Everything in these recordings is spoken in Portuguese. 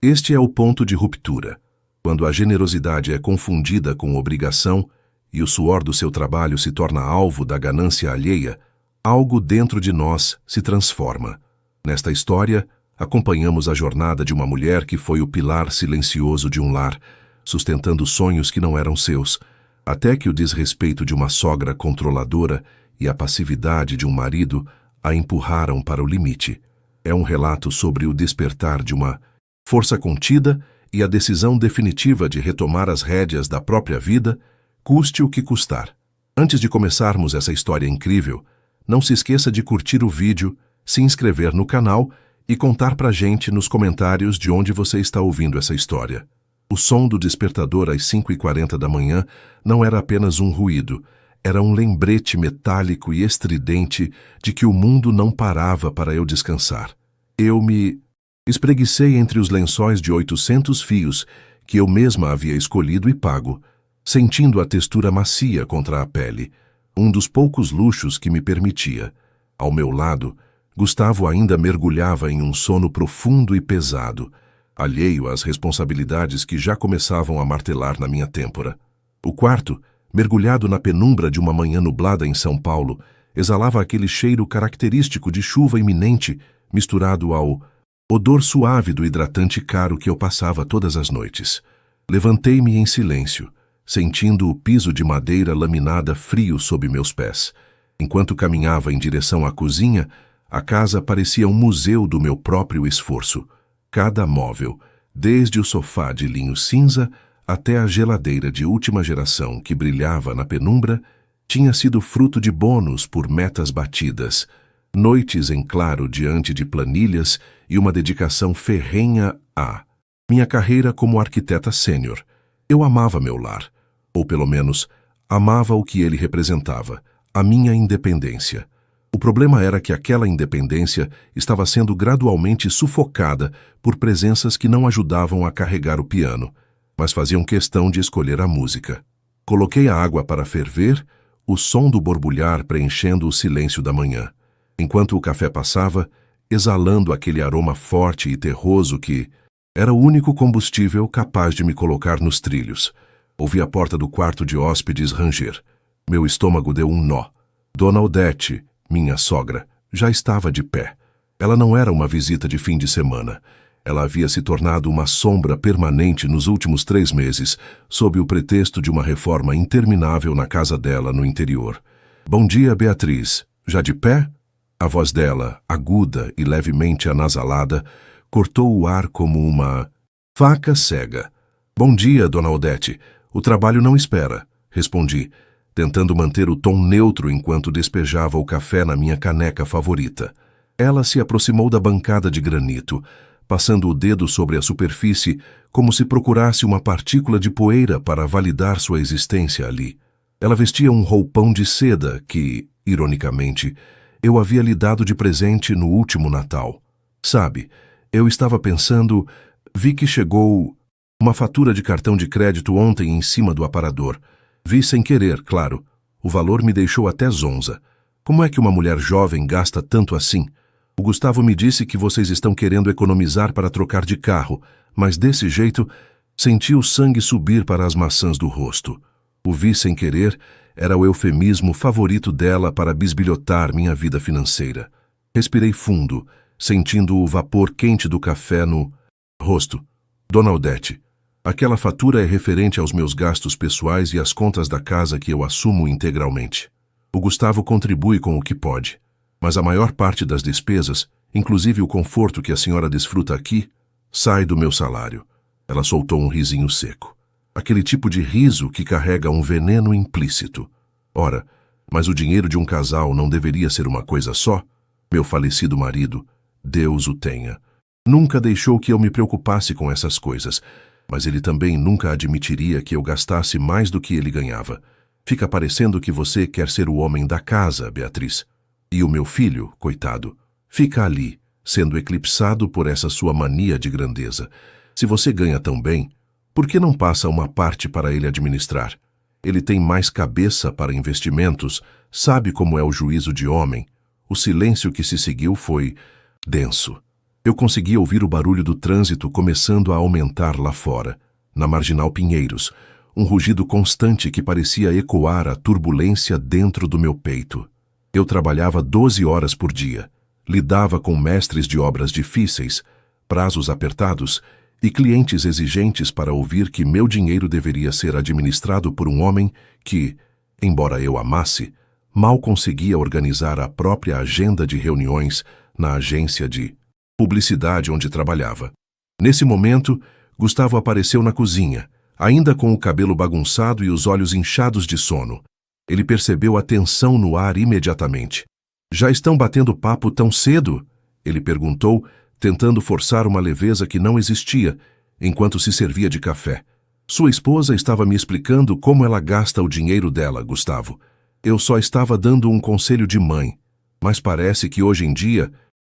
Este é o ponto de ruptura, quando a generosidade é confundida com obrigação e o suor do seu trabalho se torna alvo da ganância alheia, algo dentro de nós se transforma. Nesta história, acompanhamos a jornada de uma mulher que foi o pilar silencioso de um lar, sustentando sonhos que não eram seus, até que o desrespeito de uma sogra controladora e a passividade de um marido a empurraram para o limite. É um relato sobre o despertar de uma força contida e a decisão definitiva de retomar as rédeas da própria vida, custe o que custar. Antes de começarmos essa história incrível, não se esqueça de curtir o vídeo, se inscrever no canal e contar pra gente nos comentários de onde você está ouvindo essa história. O som do despertador às 5h40 da manhã não era apenas um ruído, era um lembrete metálico e estridente de que o mundo não parava para eu descansar. Eu me espreguicei entre os lençóis de 800 fios que eu mesma havia escolhido e pago, sentindo a textura macia contra a pele, um dos poucos luxos que me permitia. Ao meu lado, Gustavo ainda mergulhava em um sono profundo e pesado, alheio às responsabilidades que já começavam a martelar na minha têmpora. O quarto, mergulhado na penumbra de uma manhã nublada em São Paulo, exalava aquele cheiro característico de chuva iminente, misturado ao odor suave do hidratante caro que eu passava todas as noites. Levantei-me em silêncio, sentindo o piso de madeira laminada frio sob meus pés. Enquanto caminhava em direção à cozinha, a casa parecia um museu do meu próprio esforço. Cada móvel, desde o sofá de linho cinza até a geladeira de última geração que brilhava na penumbra, tinha sido fruto de bônus por metas batidas, noites em claro diante de planilhas e uma dedicação ferrenha a minha carreira como arquiteta sênior. Eu amava meu lar, ou pelo menos, amava o que ele representava, a minha independência. O problema era que aquela independência estava sendo gradualmente sufocada por presenças que não ajudavam a carregar o piano, mas faziam questão de escolher a música. Coloquei a água para ferver, o som do borbulhar preenchendo o silêncio da manhã, enquanto o café passava, exalando aquele aroma forte e terroso que era o único combustível capaz de me colocar nos trilhos. Ouvi a porta do quarto de hóspedes ranger. Meu estômago deu um nó. Dona Odete, minha sogra, já estava de pé. Ela não era uma visita de fim de semana. Ela havia se tornado uma sombra permanente nos últimos 3 meses, sob o pretexto de uma reforma interminável na casa dela no interior. Bom dia, Beatriz. Já de pé? A voz dela, aguda e levemente anasalada, cortou o ar como uma faca cega. Bom dia, Dona Odete. O trabalho não espera, respondi, tentando manter o tom neutro enquanto despejava o café na minha caneca favorita. Ela se aproximou da bancada de granito, passando o dedo sobre a superfície como se procurasse uma partícula de poeira para validar sua existência ali. Ela vestia um roupão de seda que, ironicamente, eu havia lhe dado de presente no último Natal. Sabe, eu estava pensando, vi que chegou uma fatura de cartão de crédito ontem em cima do aparador. Vi sem querer, claro. O valor me deixou até zonza. Como é que uma mulher jovem gasta tanto assim? O Gustavo me disse que vocês estão querendo economizar para trocar de carro, mas desse jeito, senti o sangue subir para as maçãs do rosto. O vi sem querer era o eufemismo favorito dela para bisbilhotar minha vida financeira. Respirei fundo, sentindo o vapor quente do café no rosto. Dona Odete, aquela fatura é referente aos meus gastos pessoais e às contas da casa que eu assumo integralmente. O Gustavo contribui com o que pode, mas a maior parte das despesas, inclusive o conforto que a senhora desfruta aqui, sai do meu salário. Ela soltou um risinho seco. Aquele tipo de riso que carrega um veneno implícito. Ora, mas o dinheiro de um casal não deveria ser uma coisa só? Meu falecido marido, Deus o tenha, nunca deixou que eu me preocupasse com essas coisas, mas ele também nunca admitiria que eu gastasse mais do que ele ganhava. Fica parecendo que você quer ser o homem da casa, Beatriz. E o meu filho, coitado, fica ali, sendo eclipsado por essa sua mania de grandeza. Se você ganha tão bem, por que não passa uma parte para ele administrar? Ele tem mais cabeça para investimentos, sabe como é o juízo de homem. O silêncio que se seguiu foi denso. Eu conseguia ouvir o barulho do trânsito começando a aumentar lá fora, na Marginal Pinheiros, um rugido constante que parecia ecoar a turbulência dentro do meu peito. Eu trabalhava 12 horas por dia, lidava com mestres de obras difíceis, prazos apertados e clientes exigentes para ouvir que meu dinheiro deveria ser administrado por um homem que, embora eu amasse, mal conseguia organizar a própria agenda de reuniões na agência de publicidade onde trabalhava. Nesse momento, Gustavo apareceu na cozinha, ainda com o cabelo bagunçado e os olhos inchados de sono. Ele percebeu a tensão no ar imediatamente. "Já estão batendo papo tão cedo?" ele perguntou, tentando forçar uma leveza que não existia, enquanto se servia de café. "Sua esposa estava me explicando como ela gasta o dinheiro dela, Gustavo. Eu só estava dando um conselho de mãe, mas parece que hoje em dia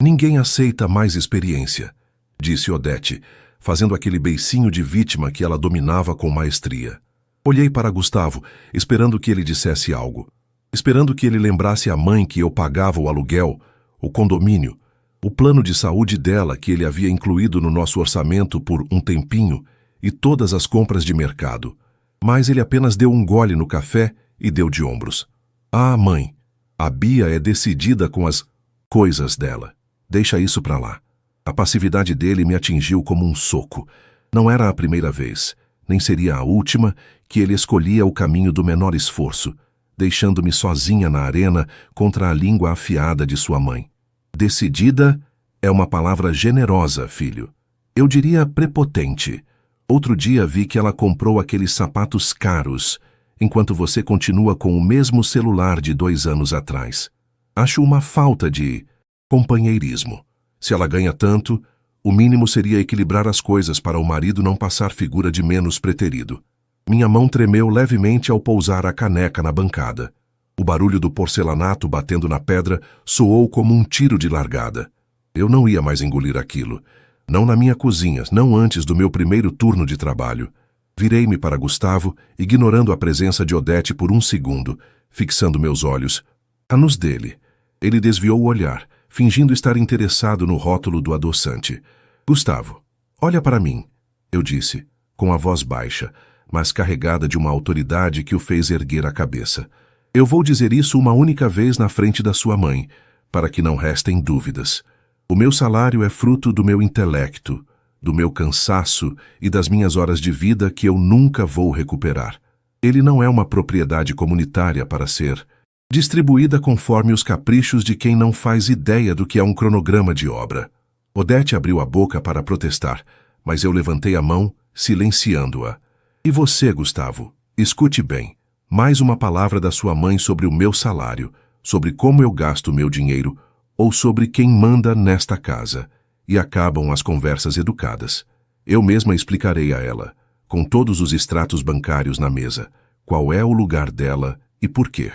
ninguém aceita mais experiência", disse Odete, fazendo aquele beicinho de vítima que ela dominava com maestria. Olhei para Gustavo, esperando que ele dissesse algo. Esperando que ele lembrasse a mãe que eu pagava o aluguel, o condomínio, o plano de saúde dela que ele havia incluído no nosso orçamento por um tempinho e todas as compras de mercado. Mas ele apenas deu um gole no café e deu de ombros. "Ah, mãe, a Bia é decidida com as coisas dela. Deixa isso pra lá." A passividade dele me atingiu como um soco. Não era a primeira vez, nem seria a última, que ele escolhia o caminho do menor esforço, deixando-me sozinha na arena contra a língua afiada de sua mãe. "Decidida é uma palavra generosa, filho. Eu diria prepotente. Outro dia vi que ela comprou aqueles sapatos caros, enquanto você continua com o mesmo celular de 2 anos atrás. Acho uma falta de companheirismo. Se ela ganha tanto, o mínimo seria equilibrar as coisas para o marido não passar figura de menos preterido." Minha mão tremeu levemente ao pousar a caneca na bancada. O barulho do porcelanato batendo na pedra soou como um tiro de largada. Eu não ia mais engolir aquilo. Não na minha cozinha, não antes do meu primeiro turno de trabalho. Virei-me para Gustavo, ignorando a presença de Odete por um segundo, fixando meus olhos nos dele. Ele desviou o olhar, fingindo estar interessado no rótulo do adoçante. "Gustavo, olha para mim", eu disse, com a voz baixa, mas carregada de uma autoridade que o fez erguer a cabeça. "Eu vou dizer isso uma única vez na frente da sua mãe, para que não restem dúvidas. O meu salário é fruto do meu intelecto, do meu cansaço e das minhas horas de vida que eu nunca vou recuperar. Ele não é uma propriedade comunitária para ser distribuída conforme os caprichos de quem não faz ideia do que é um cronograma de obra." Odete abriu a boca para protestar, mas eu levantei a mão, silenciando-a. "E você, Gustavo, escute bem. Mais uma palavra da sua mãe sobre o meu salário, sobre como eu gasto meu dinheiro, ou sobre quem manda nesta casa, e acabam as conversas educadas. Eu mesma explicarei a ela, com todos os extratos bancários na mesa, qual é o lugar dela e por quê.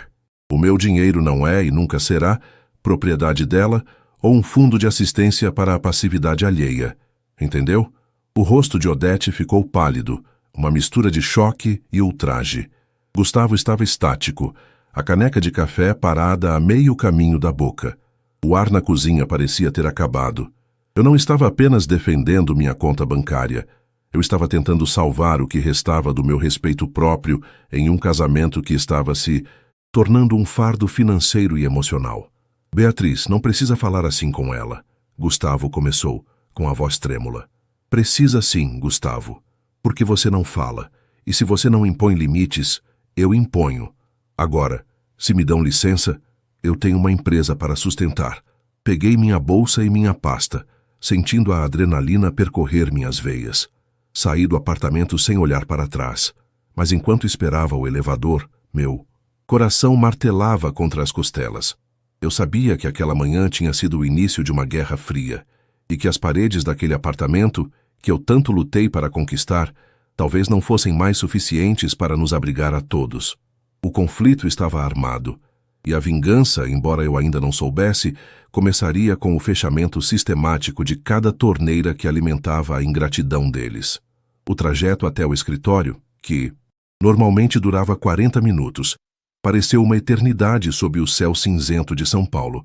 O meu dinheiro não é e nunca será propriedade dela ou um fundo de assistência para a passividade alheia. Entendeu?" O rosto de Odete ficou pálido, uma mistura de choque e ultraje. Gustavo estava estático, a caneca de café parada a meio caminho da boca. O ar na cozinha parecia ter acabado. Eu não estava apenas defendendo minha conta bancária. Eu estava tentando salvar o que restava do meu respeito próprio em um casamento que estava se tornando um fardo financeiro e emocional. "Beatriz, não precisa falar assim com ela", Gustavo começou, com a voz trêmula. "Precisa sim, Gustavo. Porque você não fala, e se você não impõe limites, eu imponho. Agora, se me dão licença, eu tenho uma empresa para sustentar." Peguei minha bolsa e minha pasta, sentindo a adrenalina percorrer minhas veias. Saí do apartamento sem olhar para trás, mas enquanto esperava o elevador, meu coração martelava contra as costelas. Eu sabia que aquela manhã tinha sido o início de uma guerra fria, e que as paredes daquele apartamento, que eu tanto lutei para conquistar, talvez não fossem mais suficientes para nos abrigar a todos. O conflito estava armado, e a vingança, embora eu ainda não soubesse, começaria com o fechamento sistemático de cada torneira que alimentava a ingratidão deles. O trajeto até o escritório, que normalmente durava 40 minutos, pareceu uma eternidade sob o céu cinzento de São Paulo.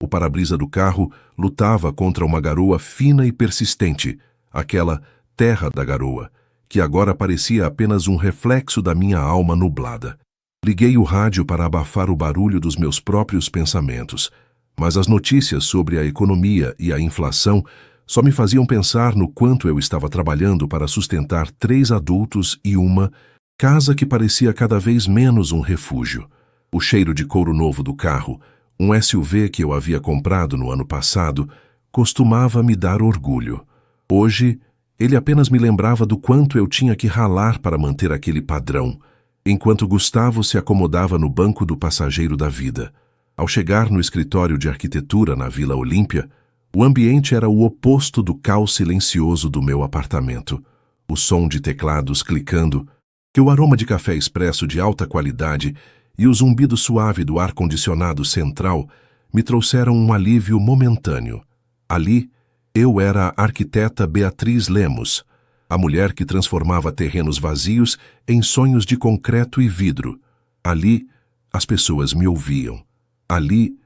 O para-brisa do carro lutava contra uma garoa fina e persistente, aquela terra da garoa, que agora parecia apenas um reflexo da minha alma nublada. Liguei o rádio para abafar o barulho dos meus próprios pensamentos, mas as notícias sobre a economia e a inflação só me faziam pensar no quanto eu estava trabalhando para sustentar 3 adultos e uma casa que parecia cada vez menos um refúgio. O cheiro de couro novo do carro, um SUV que eu havia comprado no ano passado, costumava me dar orgulho. Hoje, ele apenas me lembrava do quanto eu tinha que ralar para manter aquele padrão, enquanto Gustavo se acomodava no banco do passageiro da vida. Ao chegar no escritório de arquitetura na Vila Olímpia, o ambiente era o oposto do caos silencioso do meu apartamento. O som de teclados clicando, que o aroma de café expresso de alta qualidade e o zumbido suave do ar-condicionado central me trouxeram um alívio momentâneo. Ali, eu era a arquiteta Beatriz Lemos, a mulher que transformava terrenos vazios em sonhos de concreto e vidro. Ali, as pessoas me ouviam. Ali,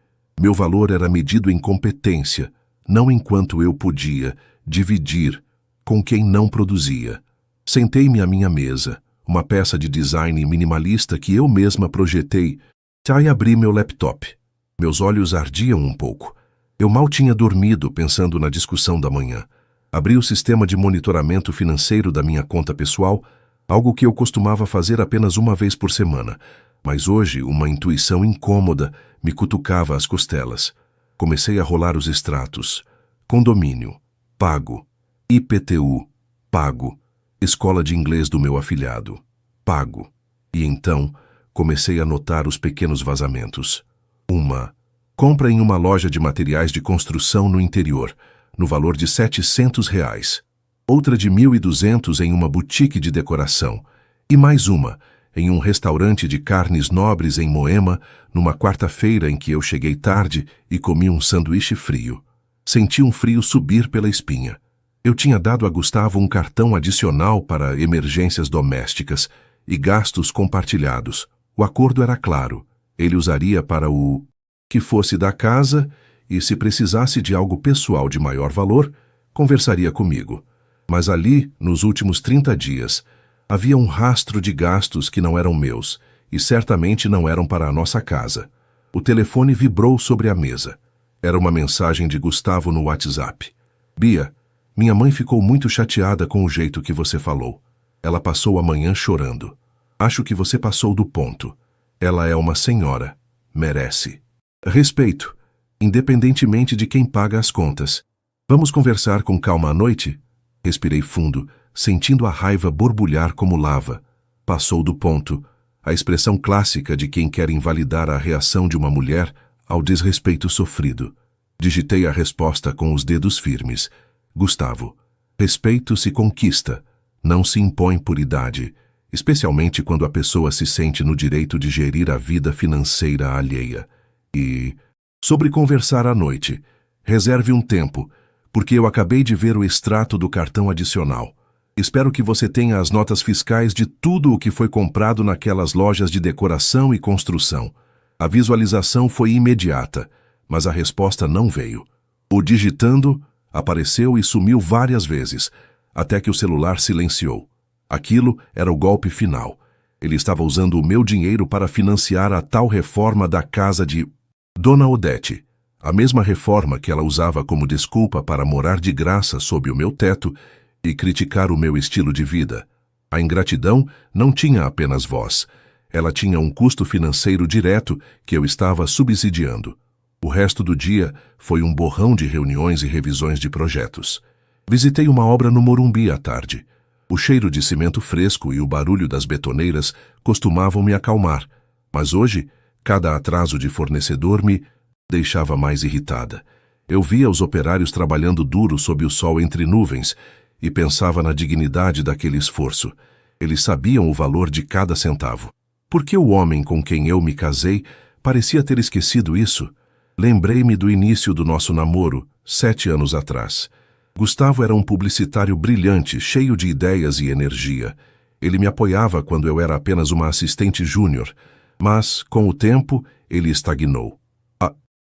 meu valor era medido em competência, não enquanto eu podia dividir com quem não produzia. Sentei-me à minha mesa, uma peça de design minimalista que eu mesma projetei, e abri meu laptop. Meus olhos ardiam um pouco. Eu mal tinha dormido pensando na discussão da manhã. Abri o sistema de monitoramento financeiro da minha conta pessoal, algo que eu costumava fazer apenas uma vez por semana, mas hoje uma intuição incômoda me cutucava as costelas. Comecei a rolar os extratos. Condomínio, pago. IPTU, pago. Escola de inglês do meu afilhado, pago. E então, comecei a notar os pequenos vazamentos. Uma compra em uma loja de materiais de construção no interior, no valor de R$700. Outra de 1.200 em uma boutique de decoração. E mais uma, em um restaurante de carnes nobres em Moema, numa quarta-feira em que eu cheguei tarde e comi um sanduíche frio. Senti um frio subir pela espinha. Eu tinha dado a Gustavo um cartão adicional para emergências domésticas e gastos compartilhados. O acordo era claro. Ele usaria para o que fosse da casa e, se precisasse de algo pessoal de maior valor, conversaria comigo. Mas ali, nos últimos 30 dias, havia um rastro de gastos que não eram meus e certamente não eram para a nossa casa. O telefone vibrou sobre a mesa. Era uma mensagem de Gustavo no WhatsApp. Bia, minha mãe ficou muito chateada com o jeito que você falou. Ela passou a manhã chorando. Acho que você passou do ponto. Ela é uma senhora. Merece respeito, independentemente de quem paga as contas. Vamos conversar com calma à noite? Respirei fundo, sentindo a raiva borbulhar como lava. Passou do ponto, a expressão clássica de quem quer invalidar a reação de uma mulher ao desrespeito sofrido. Digitei a resposta com os dedos firmes. Gustavo, respeito se conquista, não se impõe por idade, especialmente quando a pessoa se sente no direito de gerir a vida financeira alheia. E, sobre conversar à noite, reserve um tempo, porque eu acabei de ver o extrato do cartão adicional. Espero que você tenha as notas fiscais de tudo o que foi comprado naquelas lojas de decoração e construção. A visualização foi imediata, mas a resposta não veio. O digitando apareceu e sumiu várias vezes, até que o celular silenciou. Aquilo era o golpe final. Ele estava usando o meu dinheiro para financiar a tal reforma da casa de Dona Odete, a mesma reforma que ela usava como desculpa para morar de graça sob o meu teto e criticar o meu estilo de vida. A ingratidão não tinha apenas voz. Ela tinha um custo financeiro direto que eu estava subsidiando. O resto do dia foi um borrão de reuniões e revisões de projetos. Visitei uma obra no Morumbi à tarde. O cheiro de cimento fresco e o barulho das betoneiras costumavam me acalmar, mas hoje, cada atraso de fornecedor me deixava mais irritada. Eu via os operários trabalhando duro sob o sol entre nuvens e pensava na dignidade daquele esforço. Eles sabiam o valor de cada centavo. Por que o homem com quem eu me casei parecia ter esquecido isso? Lembrei-me do início do nosso namoro, 7 anos atrás. Gustavo era um publicitário brilhante, cheio de ideias e energia. Ele me apoiava quando eu era apenas uma assistente júnior, mas, com o tempo, ele estagnou.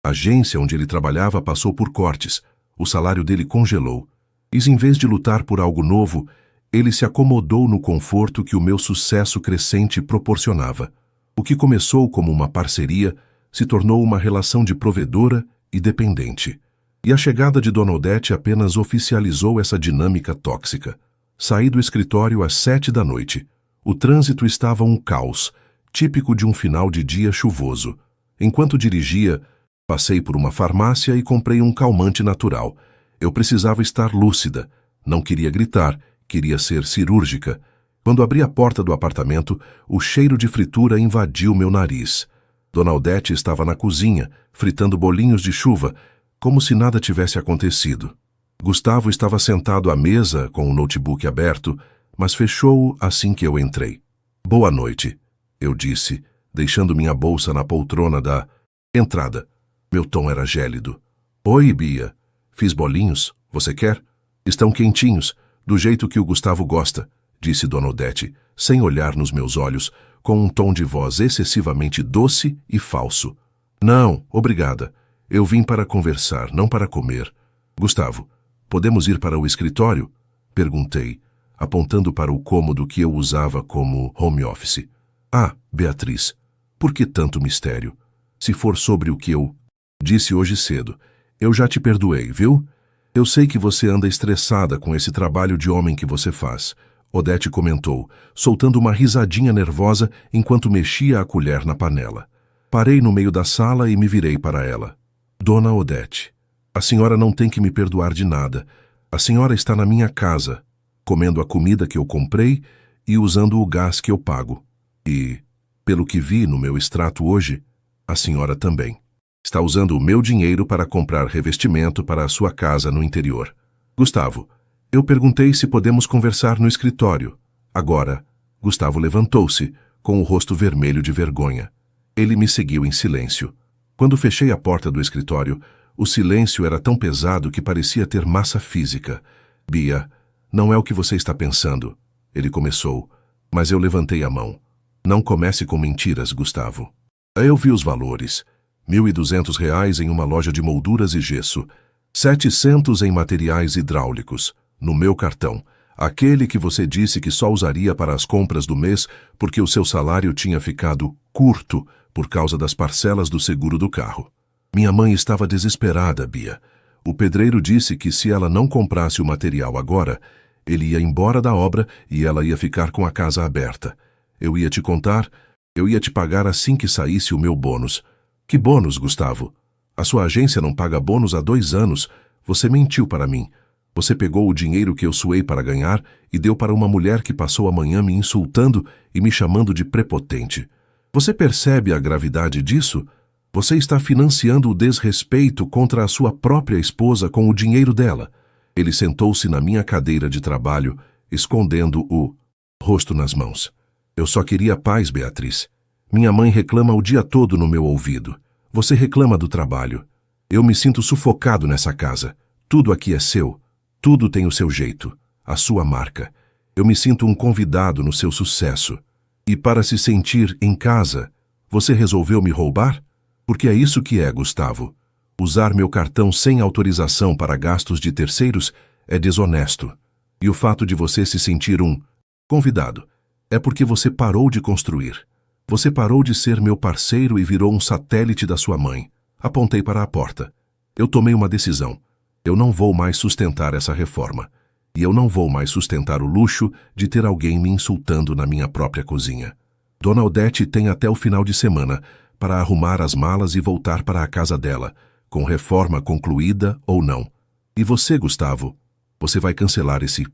A agência onde ele trabalhava passou por cortes, o salário dele congelou. E em vez de lutar por algo novo, ele se acomodou no conforto que o meu sucesso crescente proporcionava. O que começou como uma parceria se tornou uma relação de provedora e dependente. E a chegada de Dona Odete apenas oficializou essa dinâmica tóxica. Saí do escritório às 7 da noite. O trânsito estava um caos, típico de um final de dia chuvoso. Enquanto dirigia, passei por uma farmácia e comprei um calmante natural. Eu precisava estar lúcida. Não queria gritar, queria ser cirúrgica. Quando abri a porta do apartamento, o cheiro de fritura invadiu meu nariz. Dona Odete estava na cozinha, fritando bolinhos de chuva, como se nada tivesse acontecido. Gustavo estava sentado à mesa com o notebook aberto, mas fechou-o assim que eu entrei. Boa noite, eu disse, deixando minha bolsa na poltrona da entrada. Meu tom era gélido. Oi, Bia. Fiz bolinhos. Você quer? Estão quentinhos, do jeito que o Gustavo gosta, disse Dona Odete, sem olhar nos meus olhos, com um tom de voz excessivamente doce e falso. Não, obrigada. Eu vim para conversar, não para comer. Gustavo, podemos ir para o escritório? Perguntei, apontando para o cômodo que eu usava como home office. Ah, Beatriz, por que tanto mistério? Se for sobre o que eu disse hoje cedo, eu já te perdoei, viu? Eu sei que você anda estressada com esse trabalho de homem que você faz, Odete comentou, soltando uma risadinha nervosa enquanto mexia a colher na panela. Parei no meio da sala e me virei para ela. Dona Odete, a senhora não tem que me perdoar de nada. A senhora está na minha casa, comendo a comida que eu comprei e usando o gás que eu pago. E, pelo que vi no meu extrato hoje, a senhora também. Está usando o meu dinheiro para comprar revestimento para a sua casa no interior. Gustavo, eu perguntei se podemos conversar no escritório. Agora, Gustavo levantou-se, com o rosto vermelho de vergonha. Ele me seguiu em silêncio. Quando fechei a porta do escritório, o silêncio era tão pesado que parecia ter massa física. Bia, não é o que você está pensando. Ele começou, mas eu levantei a mão. Não comece com mentiras, Gustavo. Eu vi os valores. R$ 1.200 em uma loja de molduras e gesso. 700 em materiais hidráulicos. No meu cartão. Aquele que você disse que só usaria para as compras do mês porque o seu salário tinha ficado curto por causa das parcelas do seguro do carro. Minha mãe estava desesperada, Bia. O pedreiro disse que se ela não comprasse o material agora, ele ia embora da obra e ela ia ficar com a casa aberta. Eu ia te contar, eu ia te pagar assim que saísse o meu bônus. Que bônus, Gustavo? A sua agência não paga bônus há 2 anos. Você mentiu para mim. Você pegou o dinheiro que eu suei para ganhar e deu para uma mulher que passou a manhã me insultando e me chamando de prepotente. Você percebe a gravidade disso? Você está financiando o desrespeito contra a sua própria esposa com o dinheiro dela. Ele sentou-se na minha cadeira de trabalho, escondendo o rosto nas mãos. Eu só queria paz, Beatriz. Minha mãe reclama o dia todo no meu ouvido. Você reclama do trabalho. Eu me sinto sufocado nessa casa. Tudo aqui é seu. Tudo tem o seu jeito, a sua marca. Eu me sinto um convidado no seu sucesso. E para se sentir em casa, você resolveu me roubar? Porque é isso que é, Gustavo. Usar meu cartão sem autorização para gastos de terceiros é desonesto. E o fato de você se sentir um convidado é porque você parou de construir. Você parou de ser meu parceiro e virou um satélite da sua mãe. Apontei para a porta. Eu tomei uma decisão. Eu não vou mais sustentar essa reforma. E eu não vou mais sustentar o luxo de ter alguém me insultando na minha própria cozinha. Dona Odete tem até o final de semana para arrumar as malas e voltar para a casa dela, com reforma concluída ou não. E você, Gustavo, você vai cancelar esse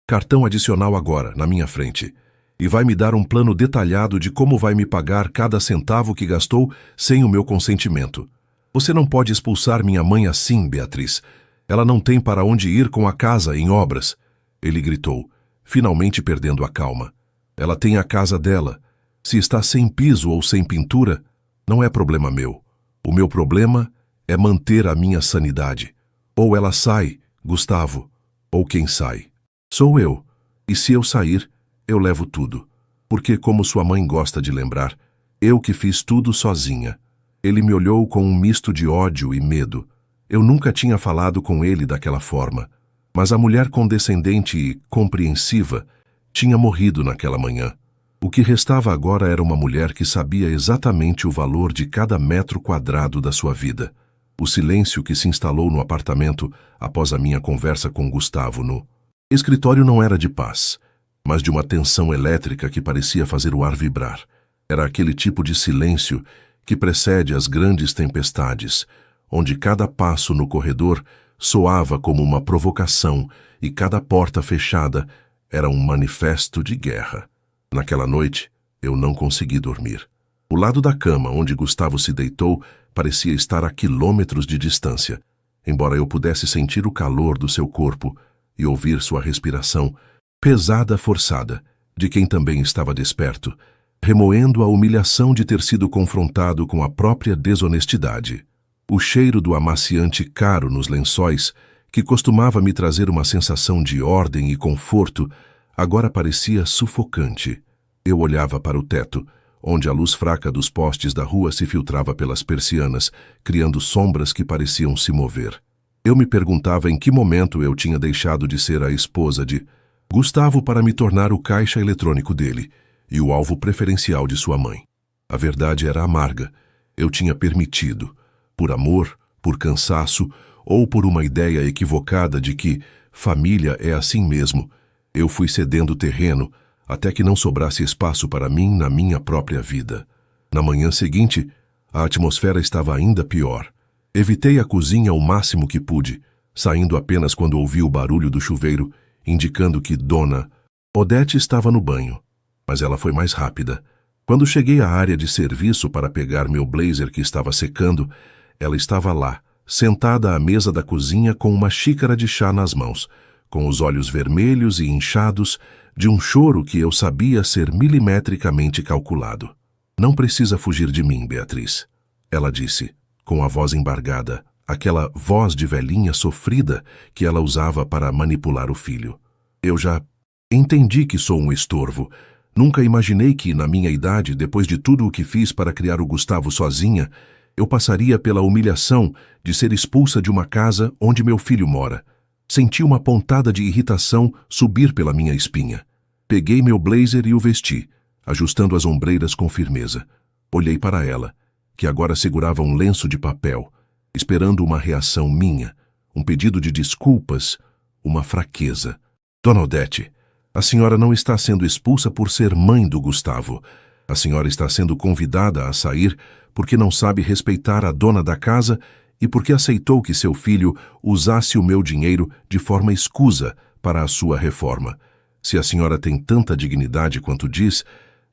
cartão adicional agora, na minha frente, e vai me dar um plano detalhado de como vai me pagar cada centavo que gastou sem o meu consentimento. Você não pode expulsar minha mãe assim, Beatriz. Ela não tem para onde ir com a casa em obras. Ele gritou, finalmente perdendo a calma. Ela tem a casa dela. Se está sem piso ou sem pintura, não é problema meu. O meu problema é manter a minha sanidade. Ou ela sai, Gustavo, ou quem sai. Sou eu. E se eu sair, eu levo tudo. Porque, como sua mãe gosta de lembrar, eu que fiz tudo sozinha. Ele me olhou com um misto de ódio e medo. Eu nunca tinha falado com ele daquela forma, mas a mulher condescendente e compreensiva tinha morrido naquela manhã. O que restava agora era uma mulher que sabia exatamente o valor de cada metro quadrado da sua vida. O silêncio que se instalou no apartamento após a minha conversa com Gustavo no escritório não era de paz, mas de uma tensão elétrica que parecia fazer o ar vibrar. Era aquele tipo de silêncio que precede as grandes tempestades, onde cada passo no corredor soava como uma provocação e cada porta fechada era um manifesto de guerra. Naquela noite, eu não consegui dormir. O lado da cama onde Gustavo se deitou parecia estar a quilômetros de distância, embora eu pudesse sentir o calor do seu corpo e ouvir sua respiração, pesada, forçada, de quem também estava desperto, remoendo a humilhação de ter sido confrontado com a própria desonestidade. O cheiro do amaciante caro nos lençóis, que costumava me trazer uma sensação de ordem e conforto, agora parecia sufocante. Eu olhava para o teto, onde a luz fraca dos postes da rua se filtrava pelas persianas, criando sombras que pareciam se mover. Eu me perguntava em que momento eu tinha deixado de ser a esposa de Gustavo para me tornar o caixa eletrônico dele e o alvo preferencial de sua mãe. A verdade era amarga. Eu tinha permitido, por amor, por cansaço ou por uma ideia equivocada de que família é assim mesmo, eu fui cedendo terreno até que não sobrasse espaço para mim na minha própria vida. Na manhã seguinte, a atmosfera estava ainda pior. Evitei a cozinha o máximo que pude, saindo apenas quando ouvi o barulho do chuveiro, indicando que Dona Odete estava no banho. Mas ela foi mais rápida. Quando cheguei à área de serviço para pegar meu blazer que estava secando, ela estava lá, sentada à mesa da cozinha com uma xícara de chá nas mãos, com os olhos vermelhos e inchados de um choro que eu sabia ser milimetricamente calculado. Não precisa fugir de mim, Beatriz, ela disse, com a voz embargada, aquela voz de velhinha sofrida que ela usava para manipular o filho. Eu já entendi que sou um estorvo. Nunca imaginei que, na minha idade, depois de tudo o que fiz para criar o Gustavo sozinha, eu passaria pela humilhação de ser expulsa de uma casa onde meu filho mora. Senti uma pontada de irritação subir pela minha espinha. Peguei meu blazer e o vesti, ajustando as ombreiras com firmeza. Olhei para ela, que agora segurava um lenço de papel, esperando uma reação minha, um pedido de desculpas, uma fraqueza. Dona Odete, a senhora não está sendo expulsa por ser mãe do Gustavo. A senhora está sendo convidada a sair porque não sabe respeitar a dona da casa e porque aceitou que seu filho usasse o meu dinheiro de forma escusa para a sua reforma. Se a senhora tem tanta dignidade quanto diz,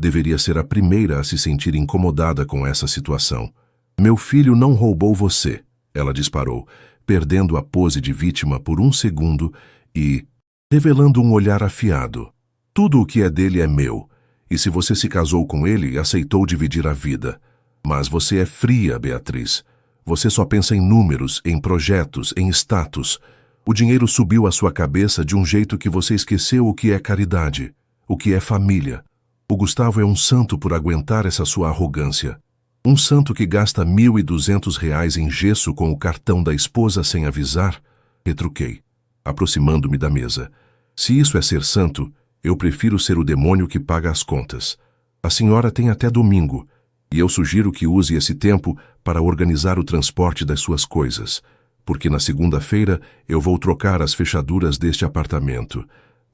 deveria ser a primeira a se sentir incomodada com essa situação. Meu filho não roubou você, ela disparou, perdendo a pose de vítima por um segundo e revelando um olhar afiado. Tudo o que é dele é meu, e se você se casou com ele, aceitou dividir a vida. Mas você é fria, Beatriz. Você só pensa em números, em projetos, em status. O dinheiro subiu à sua cabeça de um jeito que você esqueceu o que é caridade, o que é família. O Gustavo é um santo por aguentar essa sua arrogância. Um santo que gasta R$ 1.200 em gesso com o cartão da esposa sem avisar? Retruquei, aproximando-me da mesa. Se isso é ser santo, eu prefiro ser o demônio que paga as contas. A senhora tem até domingo, e eu sugiro que use esse tempo para organizar o transporte das suas coisas, porque na segunda-feira eu vou trocar as fechaduras deste apartamento.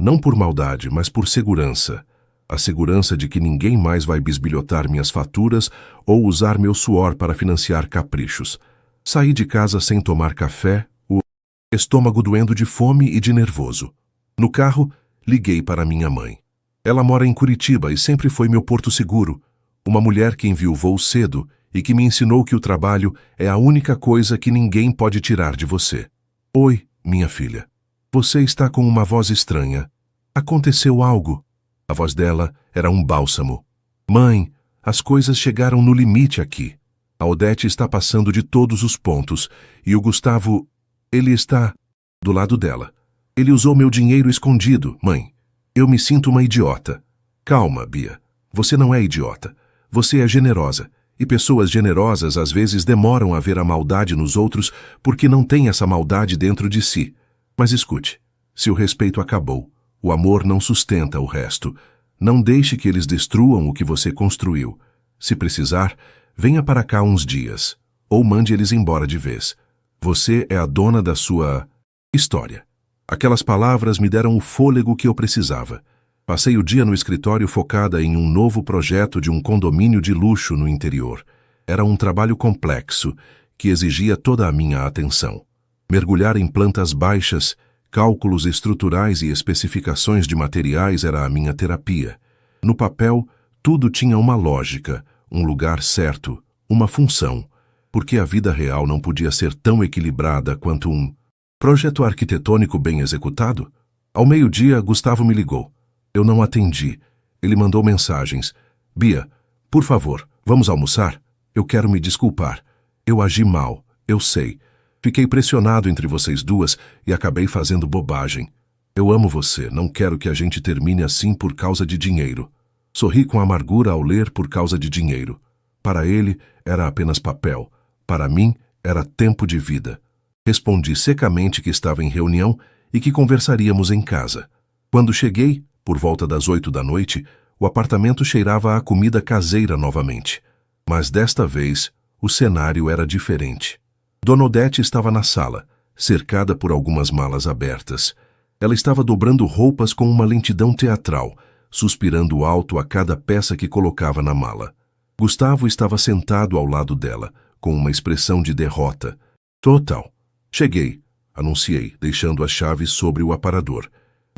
Não por maldade, mas por segurança. A segurança de que ninguém mais vai bisbilhotar minhas faturas ou usar meu suor para financiar caprichos. Saí de casa sem tomar café, o estômago doendo de fome e de nervoso. No carro, liguei para minha mãe. Ela mora em Curitiba e sempre foi meu porto seguro. Uma mulher que enviou cedo e que me ensinou que o trabalho é a única coisa que ninguém pode tirar de você. Oi, minha filha. Você está com uma voz estranha. Aconteceu algo? A voz dela era um bálsamo. Mãe, as coisas chegaram no limite aqui. A Odete está passando de todos os pontos e o Gustavo, ele está do lado dela. Ele usou meu dinheiro escondido, mãe. Eu me sinto uma idiota. Calma, Bia. Você não é idiota. Você é generosa. E pessoas generosas às vezes demoram a ver a maldade nos outros porque não têm essa maldade dentro de si. Mas escute, se o respeito acabou, o amor não sustenta o resto. Não deixe que eles destruam o que você construiu. Se precisar, venha para cá uns dias, ou mande eles embora de vez. Você é a dona da sua história. Aquelas palavras me deram o fôlego que eu precisava. Passei o dia no escritório focada em um novo projeto de um condomínio de luxo no interior. Era um trabalho complexo, que exigia toda a minha atenção. Mergulhar em plantas baixas, cálculos estruturais e especificações de materiais era a minha terapia. No papel, tudo tinha uma lógica, um lugar certo, uma função. Porque a vida real não podia ser tão equilibrada quanto um projeto arquitetônico bem executado? Ao meio-dia, Gustavo me ligou. Eu não atendi. Ele mandou mensagens. Bia, por favor, vamos almoçar? Eu quero me desculpar. Eu agi mal, eu sei. Fiquei pressionado entre vocês duas e acabei fazendo bobagem. Eu amo você, não quero que a gente termine assim por causa de dinheiro. Sorri com amargura ao ler por causa de dinheiro. Para ele, era apenas papel. Para mim, era tempo de vida. Respondi secamente que estava em reunião e que conversaríamos em casa. Quando cheguei, por volta das 8 da noite, o apartamento cheirava a comida caseira novamente. Mas desta vez, o cenário era diferente. Dona Odete estava na sala, cercada por algumas malas abertas. Ela estava dobrando roupas com uma lentidão teatral, suspirando alto a cada peça que colocava na mala. Gustavo estava sentado ao lado dela, com uma expressão de derrota. Total. Cheguei, anunciei, deixando as chaves sobre o aparador.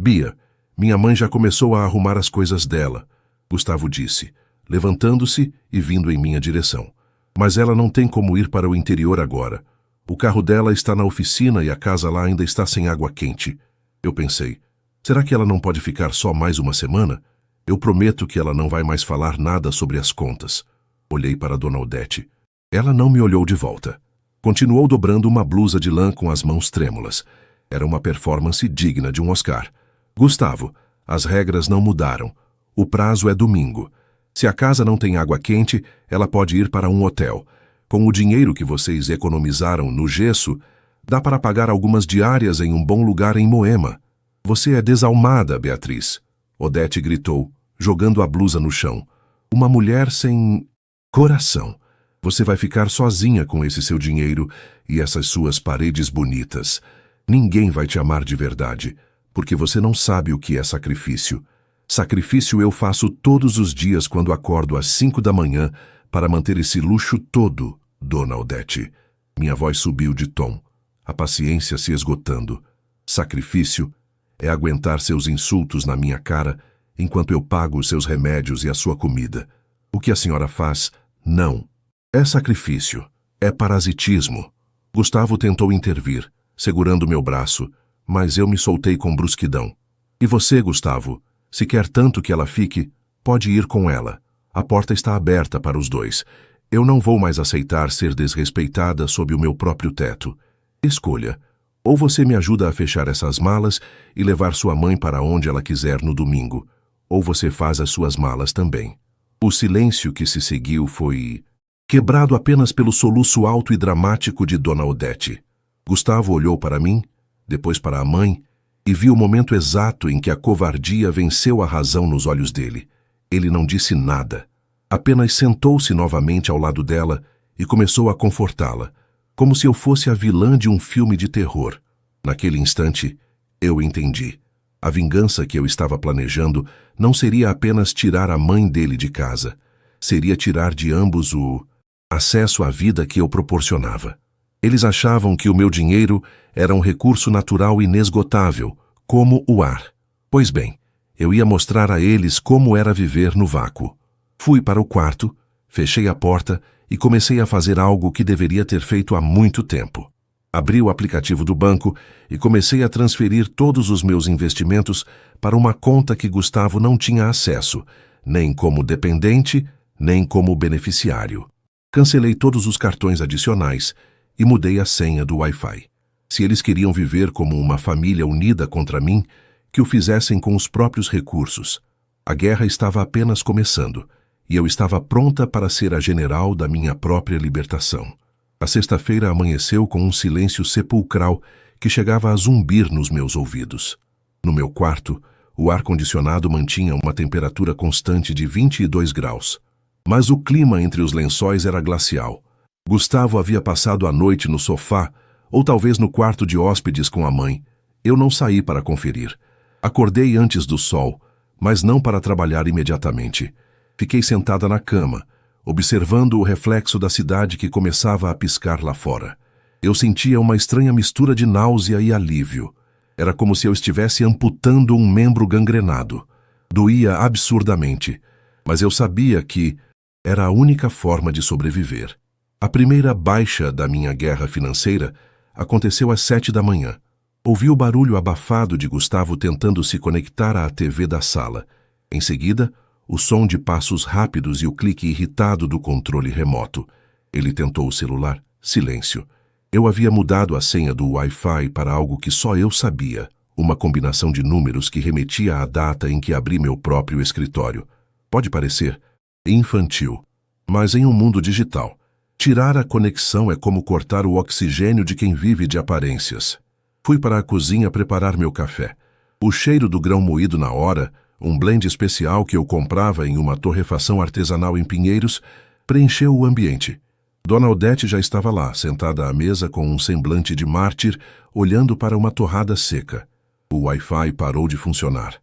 Bia, minha mãe já começou a arrumar as coisas dela, Gustavo disse, levantando-se e vindo em minha direção. Mas ela não tem como ir para o interior agora. O carro dela está na oficina e a casa lá ainda está sem água quente. Eu pensei, será que ela não pode ficar só mais uma semana? Eu prometo que ela não vai mais falar nada sobre as contas. Olhei para Dona Odete. Ela não me olhou de volta. Continuou dobrando uma blusa de lã com as mãos trêmulas. Era uma performance digna de um Oscar. Gustavo, as regras não mudaram. O prazo é domingo. Se a casa não tem água quente, ela pode ir para um hotel. Com o dinheiro que vocês economizaram no gesso, dá para pagar algumas diárias em um bom lugar em Moema. Você é desalmada, Beatriz. Odete gritou, jogando a blusa no chão. Uma mulher sem coração. Você vai ficar sozinha com esse seu dinheiro e essas suas paredes bonitas. Ninguém vai te amar de verdade, porque você não sabe o que é sacrifício. Sacrifício eu faço todos os dias quando acordo às 5 da manhã para manter esse luxo todo, Dona Odete. Minha voz subiu de tom, a paciência se esgotando. Sacrifício é aguentar seus insultos na minha cara enquanto eu pago os seus remédios e a sua comida. O que a senhora faz, não. É sacrifício, é parasitismo. Gustavo tentou intervir, segurando meu braço, mas eu me soltei com brusquidão. E você, Gustavo, se quer tanto que ela fique, pode ir com ela. A porta está aberta para os dois. Eu não vou mais aceitar ser desrespeitada sob o meu próprio teto. Escolha. Ou você me ajuda a fechar essas malas e levar sua mãe para onde ela quiser no domingo, ou você faz as suas malas também. O silêncio que se seguiu foi quebrado apenas pelo soluço alto e dramático de Dona Odete. Gustavo olhou para mim, depois para a mãe, e viu o momento exato em que a covardia venceu a razão nos olhos dele. Ele não disse nada. Apenas sentou-se novamente ao lado dela e começou a confortá-la, como se eu fosse a vilã de um filme de terror. Naquele instante, eu entendi. A vingança que eu estava planejando não seria apenas tirar a mãe dele de casa. Seria tirar de ambos o acesso à vida que eu proporcionava. Eles achavam que o meu dinheiro era um recurso natural inesgotável, como o ar. Pois bem, eu ia mostrar a eles como era viver no vácuo. Fui para o quarto, fechei a porta e comecei a fazer algo que deveria ter feito há muito tempo. Abri o aplicativo do banco e comecei a transferir todos os meus investimentos para uma conta que Gustavo não tinha acesso, nem como dependente, nem como beneficiário. Cancelei todos os cartões adicionais e mudei a senha do Wi-Fi. Se eles queriam viver como uma família unida contra mim, que o fizessem com os próprios recursos. A guerra estava apenas começando, e eu estava pronta para ser a general da minha própria libertação. A sexta-feira amanheceu com um silêncio sepulcral que chegava a zumbir nos meus ouvidos. No meu quarto, o ar-condicionado mantinha uma temperatura constante de 22 graus. Mas o clima entre os lençóis era glacial. Gustavo havia passado a noite no sofá, ou talvez no quarto de hóspedes com a mãe. Eu não saí para conferir. Acordei antes do sol, mas não para trabalhar imediatamente. Fiquei sentada na cama, observando o reflexo da cidade que começava a piscar lá fora. Eu sentia uma estranha mistura de náusea e alívio. Era como se eu estivesse amputando um membro gangrenado. Doía absurdamente, mas eu sabia que era a única forma de sobreviver. A primeira baixa da minha guerra financeira aconteceu às 7 da manhã. Ouvi o barulho abafado de Gustavo tentando se conectar à TV da sala. Em seguida, o som de passos rápidos e o clique irritado do controle remoto. Ele tentou o celular. Silêncio. Eu havia mudado a senha do Wi-Fi para algo que só eu sabia, uma combinação de números que remetia à data em que abri meu próprio escritório. Pode parecer infantil, mas em um mundo digital, tirar a conexão é como cortar o oxigênio de quem vive de aparências. Fui para a cozinha preparar meu café. O cheiro do grão moído na hora, um blend especial que eu comprava em uma torrefação artesanal em Pinheiros, preencheu o ambiente. Dona Odete já estava lá, sentada à mesa com um semblante de mártir, olhando para uma torrada seca. O Wi-Fi parou de funcionar.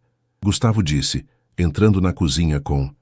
Gustavo disse, entrando na cozinha com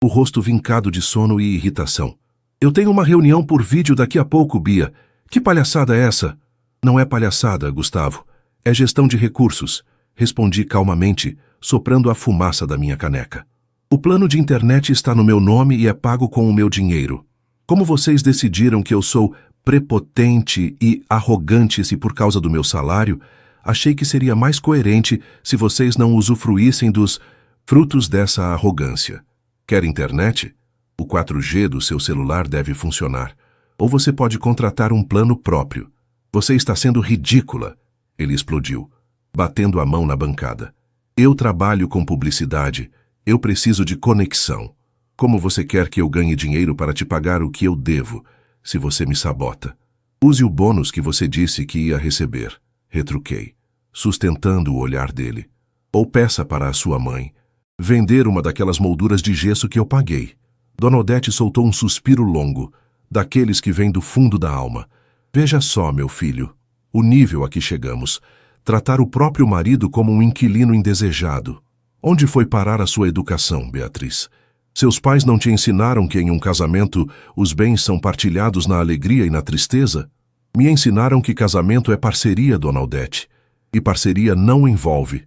o rosto vincado de sono e irritação. Eu tenho uma reunião por vídeo daqui a pouco, Bia. Que palhaçada é essa? Não é palhaçada, Gustavo. É gestão de recursos. Respondi calmamente, soprando a fumaça da minha caneca. O plano de internet está no meu nome e é pago com o meu dinheiro. Como vocês decidiram que eu sou prepotente e arrogante se por causa do meu salário, achei que seria mais coerente se vocês não usufruíssem dos frutos dessa arrogância. Quer internet? O 4G do seu celular deve funcionar. Ou você pode contratar um plano próprio. Você está sendo ridícula. Ele explodiu, batendo a mão na bancada. Eu trabalho com publicidade. Eu preciso de conexão. Como você quer que eu ganhe dinheiro para te pagar o que eu devo, se você me sabota? Use o bônus que você disse que ia receber. Retruquei, sustentando o olhar dele. Ou peça para a sua mãe vender uma daquelas molduras de gesso que eu paguei. Dona Odete soltou um suspiro longo, daqueles que vêm do fundo da alma. Veja só, meu filho, o nível a que chegamos. Tratar o próprio marido como um inquilino indesejado. Onde foi parar a sua educação, Beatriz? Seus pais não te ensinaram que em um casamento os bens são partilhados na alegria e na tristeza? Me ensinaram que casamento é parceria, Dona Odete. E parceria não envolve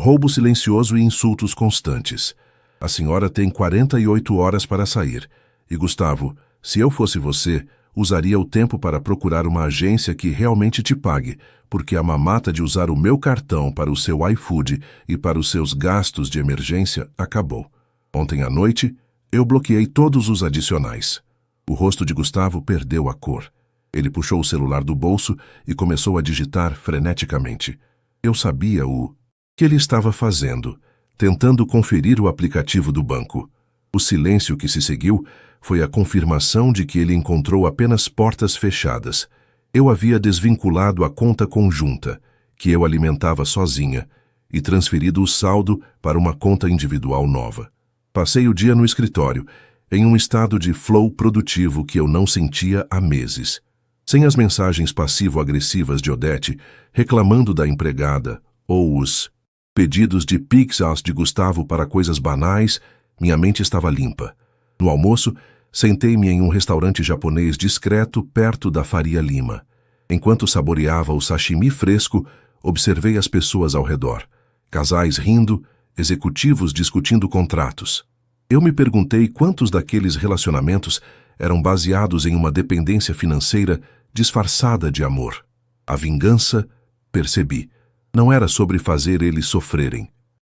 roubo silencioso e insultos constantes. A senhora tem 48 horas para sair. E, Gustavo, se eu fosse você, usaria o tempo para procurar uma agência que realmente te pague, porque a mamata de usar o meu cartão para o seu iFood e para os seus gastos de emergência acabou. Ontem à noite, eu bloqueei todos os adicionais. O rosto de Gustavo perdeu a cor. Ele puxou o celular do bolso e começou a digitar freneticamente. Eu sabia o que ele estava fazendo, tentando conferir o aplicativo do banco. O silêncio que se seguiu foi a confirmação de que ele encontrou apenas portas fechadas. Eu havia desvinculado a conta conjunta, que eu alimentava sozinha, e transferido o saldo para uma conta individual nova. Passei o dia no escritório, em um estado de flow produtivo que eu não sentia há meses. Sem as mensagens passivo-agressivas de Odete, reclamando da empregada, ou os pedidos de Pix-As de Gustavo para coisas banais, minha mente estava limpa. No almoço, sentei-me em um restaurante japonês discreto perto da Faria Lima. Enquanto saboreava o sashimi fresco, observei as pessoas ao redor. Casais rindo, executivos discutindo contratos. Eu me perguntei quantos daqueles relacionamentos eram baseados em uma dependência financeira disfarçada de amor. A vingança, percebi, não era sobre fazer eles sofrerem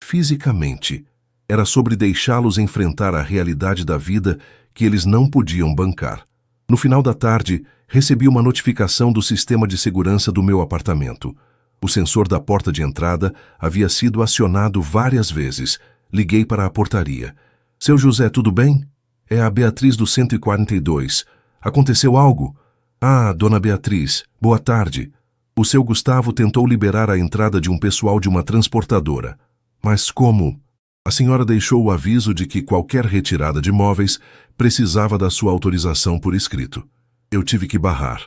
fisicamente. Era sobre deixá-los enfrentar a realidade da vida que eles não podiam bancar. No final da tarde, recebi uma notificação do sistema de segurança do meu apartamento. O sensor da porta de entrada havia sido acionado várias vezes. Liguei para a portaria. Seu José, tudo bem? É a Beatriz do 142. Aconteceu algo? Ah, dona Beatriz, boa tarde. O seu Gustavo tentou liberar a entrada de um pessoal de uma transportadora. Mas como? A senhora deixou o aviso de que qualquer retirada de móveis precisava da sua autorização por escrito. Eu tive que barrar.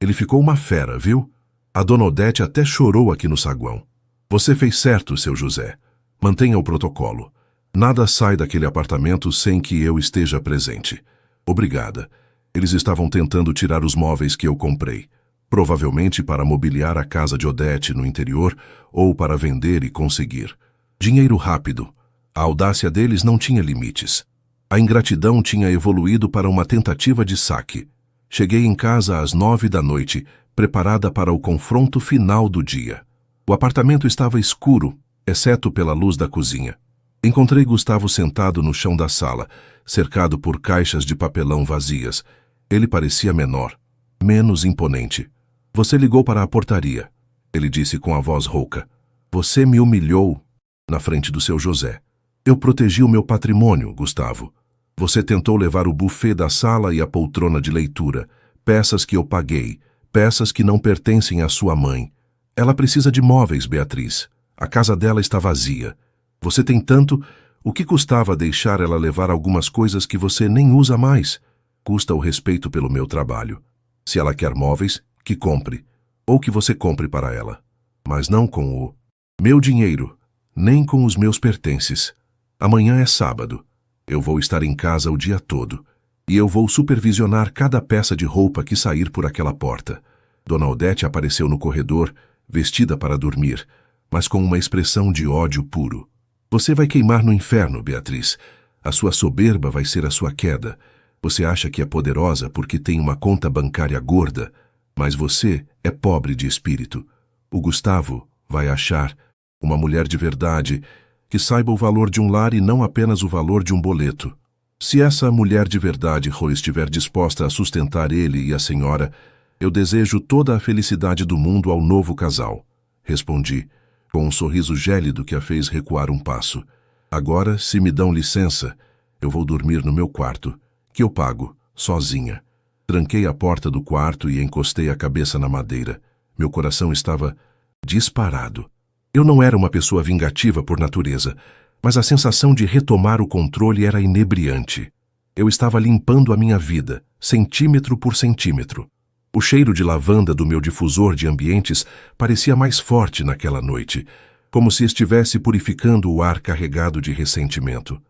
Ele ficou uma fera, viu? A dona Odete até chorou aqui no saguão. Você fez certo, seu José. Mantenha o protocolo. Nada sai daquele apartamento sem que eu esteja presente. Obrigada. Eles estavam tentando tirar os móveis que eu comprei. Provavelmente para mobiliar a casa de Odete no interior ou para vender e conseguir. Dinheiro rápido. A audácia deles não tinha limites. A ingratidão tinha evoluído para uma tentativa de saque. Cheguei em casa às 9 da noite, preparada para o confronto final do dia. O apartamento estava escuro, exceto pela luz da cozinha. Encontrei Gustavo sentado no chão da sala, cercado por caixas de papelão vazias. Ele parecia menor, menos imponente. Você ligou para a portaria, ele disse com a voz rouca. Você me humilhou na frente do seu José. Eu protegi o meu patrimônio, Gustavo. Você tentou levar o buffet da sala e a poltrona de leitura, peças que eu paguei, peças que não pertencem à sua mãe. Ela precisa de móveis, Beatriz. A casa dela está vazia. Você tem tanto, o que custava deixar ela levar algumas coisas que você nem usa mais? Custa o respeito pelo meu trabalho. Se ela quer móveis, que compre, ou que você compre para ela. Mas não com o meu dinheiro, nem com os meus pertences. Amanhã é sábado. Eu vou estar em casa o dia todo. E eu vou supervisionar cada peça de roupa que sair por aquela porta. Dona Odete apareceu no corredor, vestida para dormir, mas com uma expressão de ódio puro. Você vai queimar no inferno, Beatriz. A sua soberba vai ser a sua queda. Você acha que é poderosa porque tem uma conta bancária gorda, mas você é pobre de espírito. O Gustavo vai achar uma mulher de verdade que saiba o valor de um lar e não apenas o valor de um boleto. Se essa mulher de verdade estiver disposta a sustentar ele e a senhora, eu desejo toda a felicidade do mundo ao novo casal. Respondi, com um sorriso gélido que a fez recuar um passo. Agora, se me dão licença, eu vou dormir no meu quarto, que eu pago, sozinha. Tranquei a porta do quarto e encostei a cabeça na madeira. Meu coração estava disparado. Eu não era uma pessoa vingativa por natureza, mas a sensação de retomar o controle era inebriante. Eu estava limpando a minha vida, centímetro por centímetro. O cheiro de lavanda do meu difusor de ambientes parecia mais forte naquela noite, como se estivesse purificando o ar carregado de ressentimento.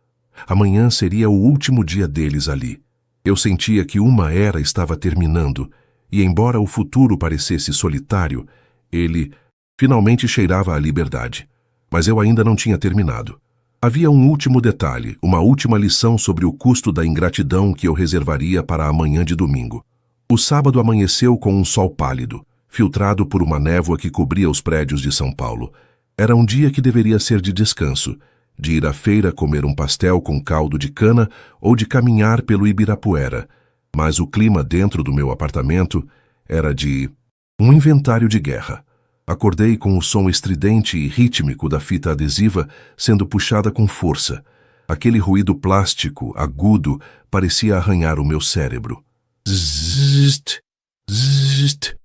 Amanhã seria o último dia deles ali. Eu sentia que uma era estava terminando, e embora o futuro parecesse solitário, ele finalmente cheirava a liberdade. Mas eu ainda não tinha terminado. Havia um último detalhe, uma última lição sobre o custo da ingratidão que eu reservaria para a manhã de domingo. O sábado amanheceu com um sol pálido, filtrado por uma névoa que cobria os prédios de São Paulo. Era um dia que deveria ser de descanso, de ir à feira comer um pastel com caldo de cana ou de caminhar pelo Ibirapuera. Mas o clima dentro do meu apartamento era de um inventário de guerra. Acordei com o som estridente e rítmico da fita adesiva sendo puxada com força. Aquele ruído plástico, agudo, parecia arranhar o meu cérebro. Zzzt, zzzt.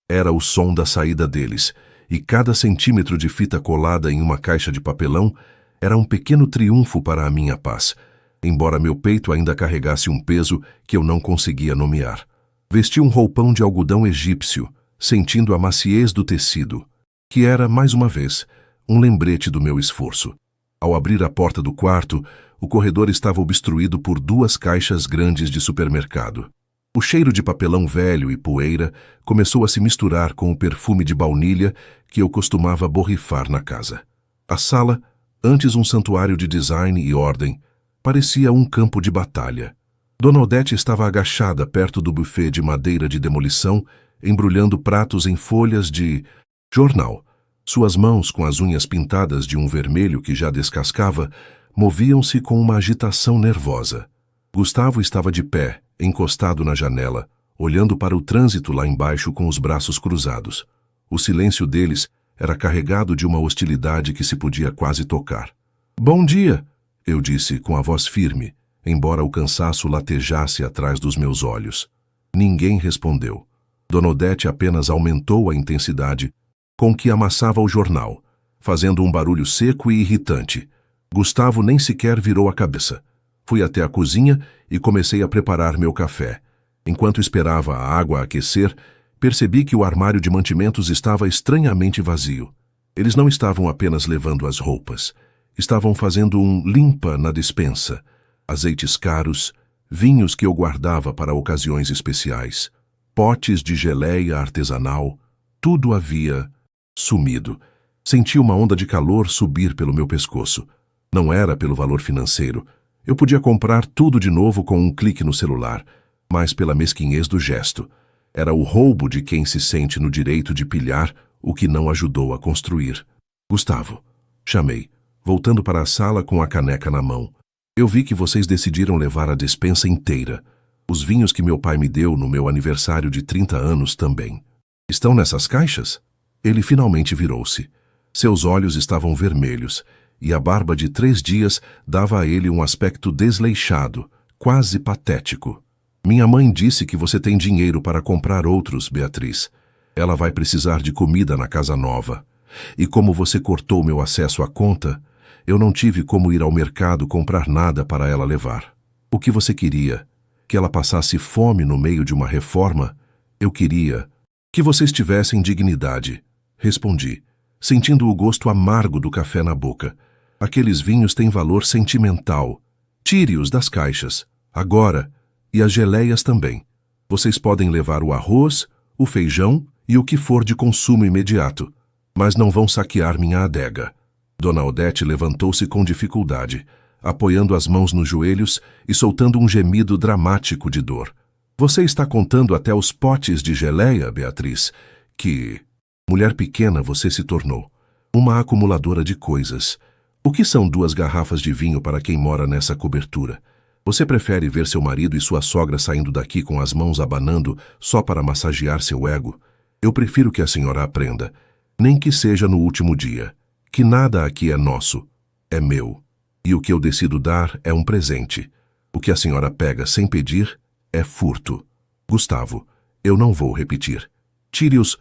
Era o som da saída deles, e cada centímetro de fita colada em uma caixa de papelão era um pequeno triunfo para a minha paz, embora meu peito ainda carregasse um peso que eu não conseguia nomear. Vesti um roupão de algodão egípcio, sentindo a maciez do tecido, que era, mais uma vez, um lembrete do meu esforço. Ao abrir a porta do quarto, o corredor estava obstruído por 2 caixas grandes de supermercado. O cheiro de papelão velho e poeira começou a se misturar com o perfume de baunilha que eu costumava borrifar na casa. A sala, antes um santuário de design e ordem, parecia um campo de batalha. Dona Odete estava agachada perto do buffet de madeira de demolição, embrulhando pratos em folhas de jornal. Suas mãos, com as unhas pintadas de um vermelho que já descascava, moviam-se com uma agitação nervosa. Gustavo estava de pé, encostado na janela, olhando para o trânsito lá embaixo com os braços cruzados. O silêncio deles era carregado de uma hostilidade que se podia quase tocar. "Bom dia", eu disse com a voz firme, embora o cansaço latejasse atrás dos meus olhos. Ninguém respondeu. Dona Odete apenas aumentou a intensidade com que amassava o jornal, fazendo um barulho seco e irritante. Gustavo nem sequer virou a cabeça. Fui até a cozinha e comecei a preparar meu café. Enquanto esperava a água aquecer, percebi que o armário de mantimentos estava estranhamente vazio. Eles não estavam apenas levando as roupas. Estavam fazendo um limpa na despensa. Azeites caros, vinhos que eu guardava para ocasiões especiais, potes de geleia artesanal, tudo havia sumido. Senti uma onda de calor subir pelo meu pescoço. Não era pelo valor financeiro. Eu podia comprar tudo de novo com um clique no celular, mas pela mesquinhez do gesto. Era o roubo de quem se sente no direito de pilhar o que não ajudou a construir. Gustavo, chamei, voltando para a sala com a caneca na mão. Eu vi que vocês decidiram levar a despensa inteira. Os vinhos que meu pai me deu no meu aniversário de 30 anos também. Estão nessas caixas? Ele finalmente virou-se. Seus olhos estavam vermelhos, e a barba de 3 dias dava a ele um aspecto desleixado, quase patético. Minha mãe disse que você tem dinheiro para comprar outros, Beatriz. Ela vai precisar de comida na casa nova. E como você cortou meu acesso à conta, eu não tive como ir ao mercado comprar nada para ela levar. O que você queria? Que ela passasse fome no meio de uma reforma? Eu queria que vocês tivessem dignidade. Respondi, sentindo o gosto amargo do café na boca. Aqueles vinhos têm valor sentimental. Tire-os das caixas, agora, e as geleias também. Vocês podem levar o arroz, o feijão e o que for de consumo imediato, mas não vão saquear minha adega. Dona Odete levantou-se com dificuldade, apoiando as mãos nos joelhos e soltando um gemido dramático de dor. Você está contando até os potes de geleia, Beatriz, que... Mulher pequena você se tornou. Uma acumuladora de coisas. O que são 2 garrafas de vinho para quem mora nessa cobertura? Você prefere ver seu marido e sua sogra saindo daqui com as mãos abanando só para massagear seu ego? Eu prefiro que a senhora aprenda, nem que seja no último dia, que nada aqui é nosso, é meu. E o que eu decido dar é um presente. O que a senhora pega sem pedir é furto. Gustavo, eu não vou repetir. Tire os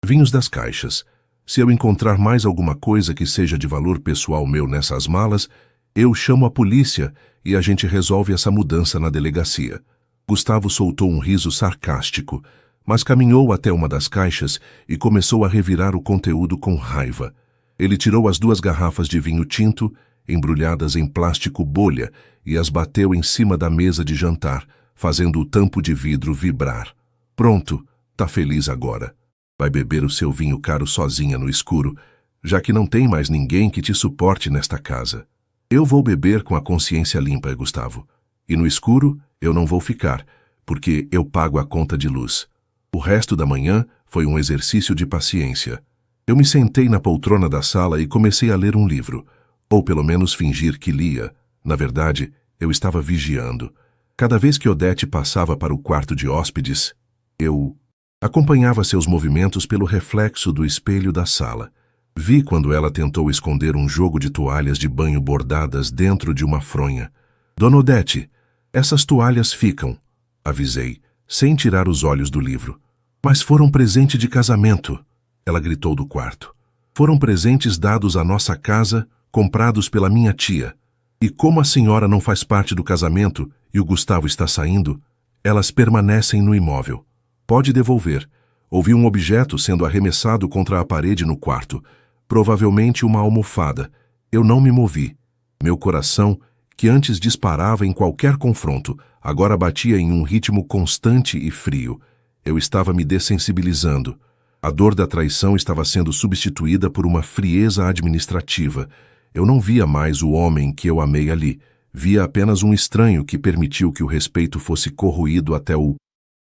vinhos das caixas. Se eu encontrar mais alguma coisa que seja de valor pessoal meu nessas malas, eu chamo a polícia e a gente resolve essa mudança na delegacia. Gustavo soltou um riso sarcástico, mas caminhou até uma das caixas e começou a revirar o conteúdo com raiva. Ele tirou as 2 garrafas de vinho tinto, embrulhadas em plástico bolha, e as bateu em cima da mesa de jantar, fazendo o tampo de vidro vibrar. Pronto, tá feliz agora. Vai beber o seu vinho caro sozinha no escuro, já que não tem mais ninguém que te suporte nesta casa. Eu vou beber com a consciência limpa, Gustavo. E no escuro eu não vou ficar, porque eu pago a conta de luz. O resto da manhã foi um exercício de paciência. Eu me sentei na poltrona da sala e comecei a ler um livro, ou pelo menos fingir que lia. Na verdade, eu estava vigiando. Cada vez que Odete passava para o quarto de hóspedes, eu acompanhava seus movimentos pelo reflexo do espelho da sala. Vi quando ela tentou esconder um jogo de toalhas de banho bordadas dentro de uma fronha. Dona Odete, essas toalhas ficam, avisei, sem tirar os olhos do livro. Mas foram presente de casamento, ela gritou do quarto. Foram presentes dados à nossa casa, comprados pela minha tia. E como a senhora não faz parte do casamento e o Gustavo está saindo, elas permanecem no imóvel. Pode devolver. Ouvi um objeto sendo arremessado contra a parede no quarto. Provavelmente uma almofada. Eu não me movi. Meu coração, que antes disparava em qualquer confronto, agora batia em um ritmo constante e frio. Eu estava me dessensibilizando. A dor da traição estava sendo substituída por uma frieza administrativa. Eu não via mais o homem que eu amei ali. Via apenas um estranho que permitiu que o respeito fosse corroído até o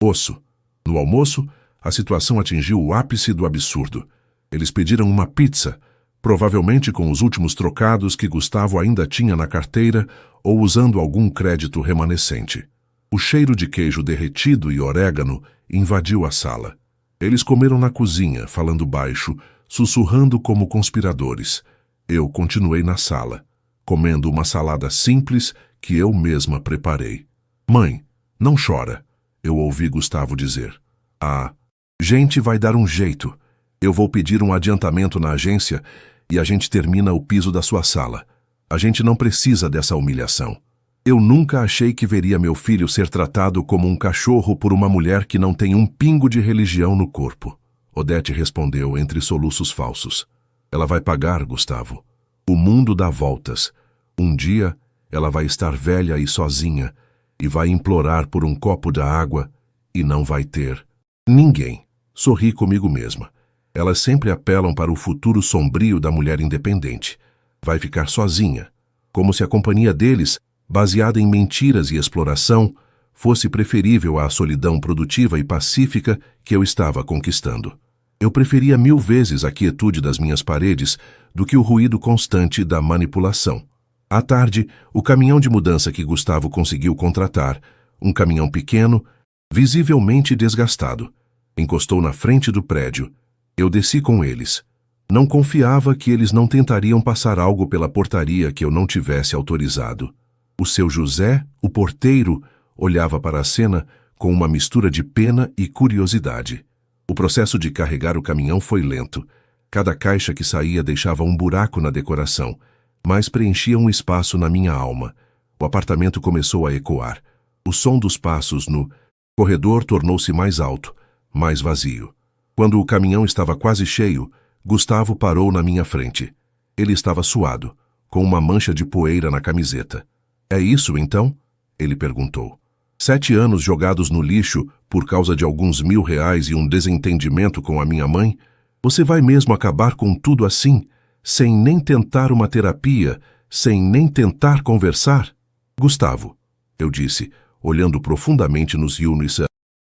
osso. No almoço, a situação atingiu o ápice do absurdo. Eles pediram uma pizza, provavelmente com os últimos trocados que Gustavo ainda tinha na carteira ou usando algum crédito remanescente. O cheiro de queijo derretido e orégano invadiu a sala. Eles comeram na cozinha, falando baixo, sussurrando como conspiradores. Eu continuei na sala, comendo uma salada simples que eu mesma preparei. Mãe, não chora, eu ouvi Gustavo dizer. A gente vai dar um jeito. Eu vou pedir um adiantamento na agência e a gente termina o piso da sua sala. A gente não precisa dessa humilhação. Eu nunca achei que veria meu filho ser tratado como um cachorro por uma mulher que não tem um pingo de religião no corpo. Odete respondeu entre soluços falsos. Ela vai pagar, Gustavo. O mundo dá voltas. Um dia, ela vai estar velha e sozinha e vai implorar por um copo de água e não vai ter ninguém. Sorri comigo mesma. Elas sempre apelam para o futuro sombrio da mulher independente. Vai ficar sozinha, como se a companhia deles, baseada em mentiras e exploração, fosse preferível à solidão produtiva e pacífica que eu estava conquistando. Eu preferia 1000 vezes a quietude das minhas paredes do que o ruído constante da manipulação. À tarde, o caminhão de mudança que Gustavo conseguiu contratar, um caminhão pequeno, visivelmente desgastado, encostou na frente do prédio. Eu desci com eles. Não confiava que eles não tentariam passar algo pela portaria que eu não tivesse autorizado. O seu José, o porteiro, olhava para a cena com uma mistura de pena e curiosidade. O processo de carregar o caminhão foi lento. Cada caixa que saía deixava um buraco na decoração, mas preenchia um espaço na minha alma. O apartamento começou a ecoar. O som dos passos no corredor tornou-se mais alto, mais vazio. Quando o caminhão estava quase cheio, Gustavo parou na minha frente. Ele estava suado, com uma mancha de poeira na camiseta. É isso, então? Ele perguntou. 7 anos jogados no lixo por causa de alguns R$1000 e um desentendimento com a minha mãe? Você vai mesmo acabar com tudo assim, sem nem tentar uma terapia, sem nem tentar conversar? Gustavo, eu disse, olhando profundamente nos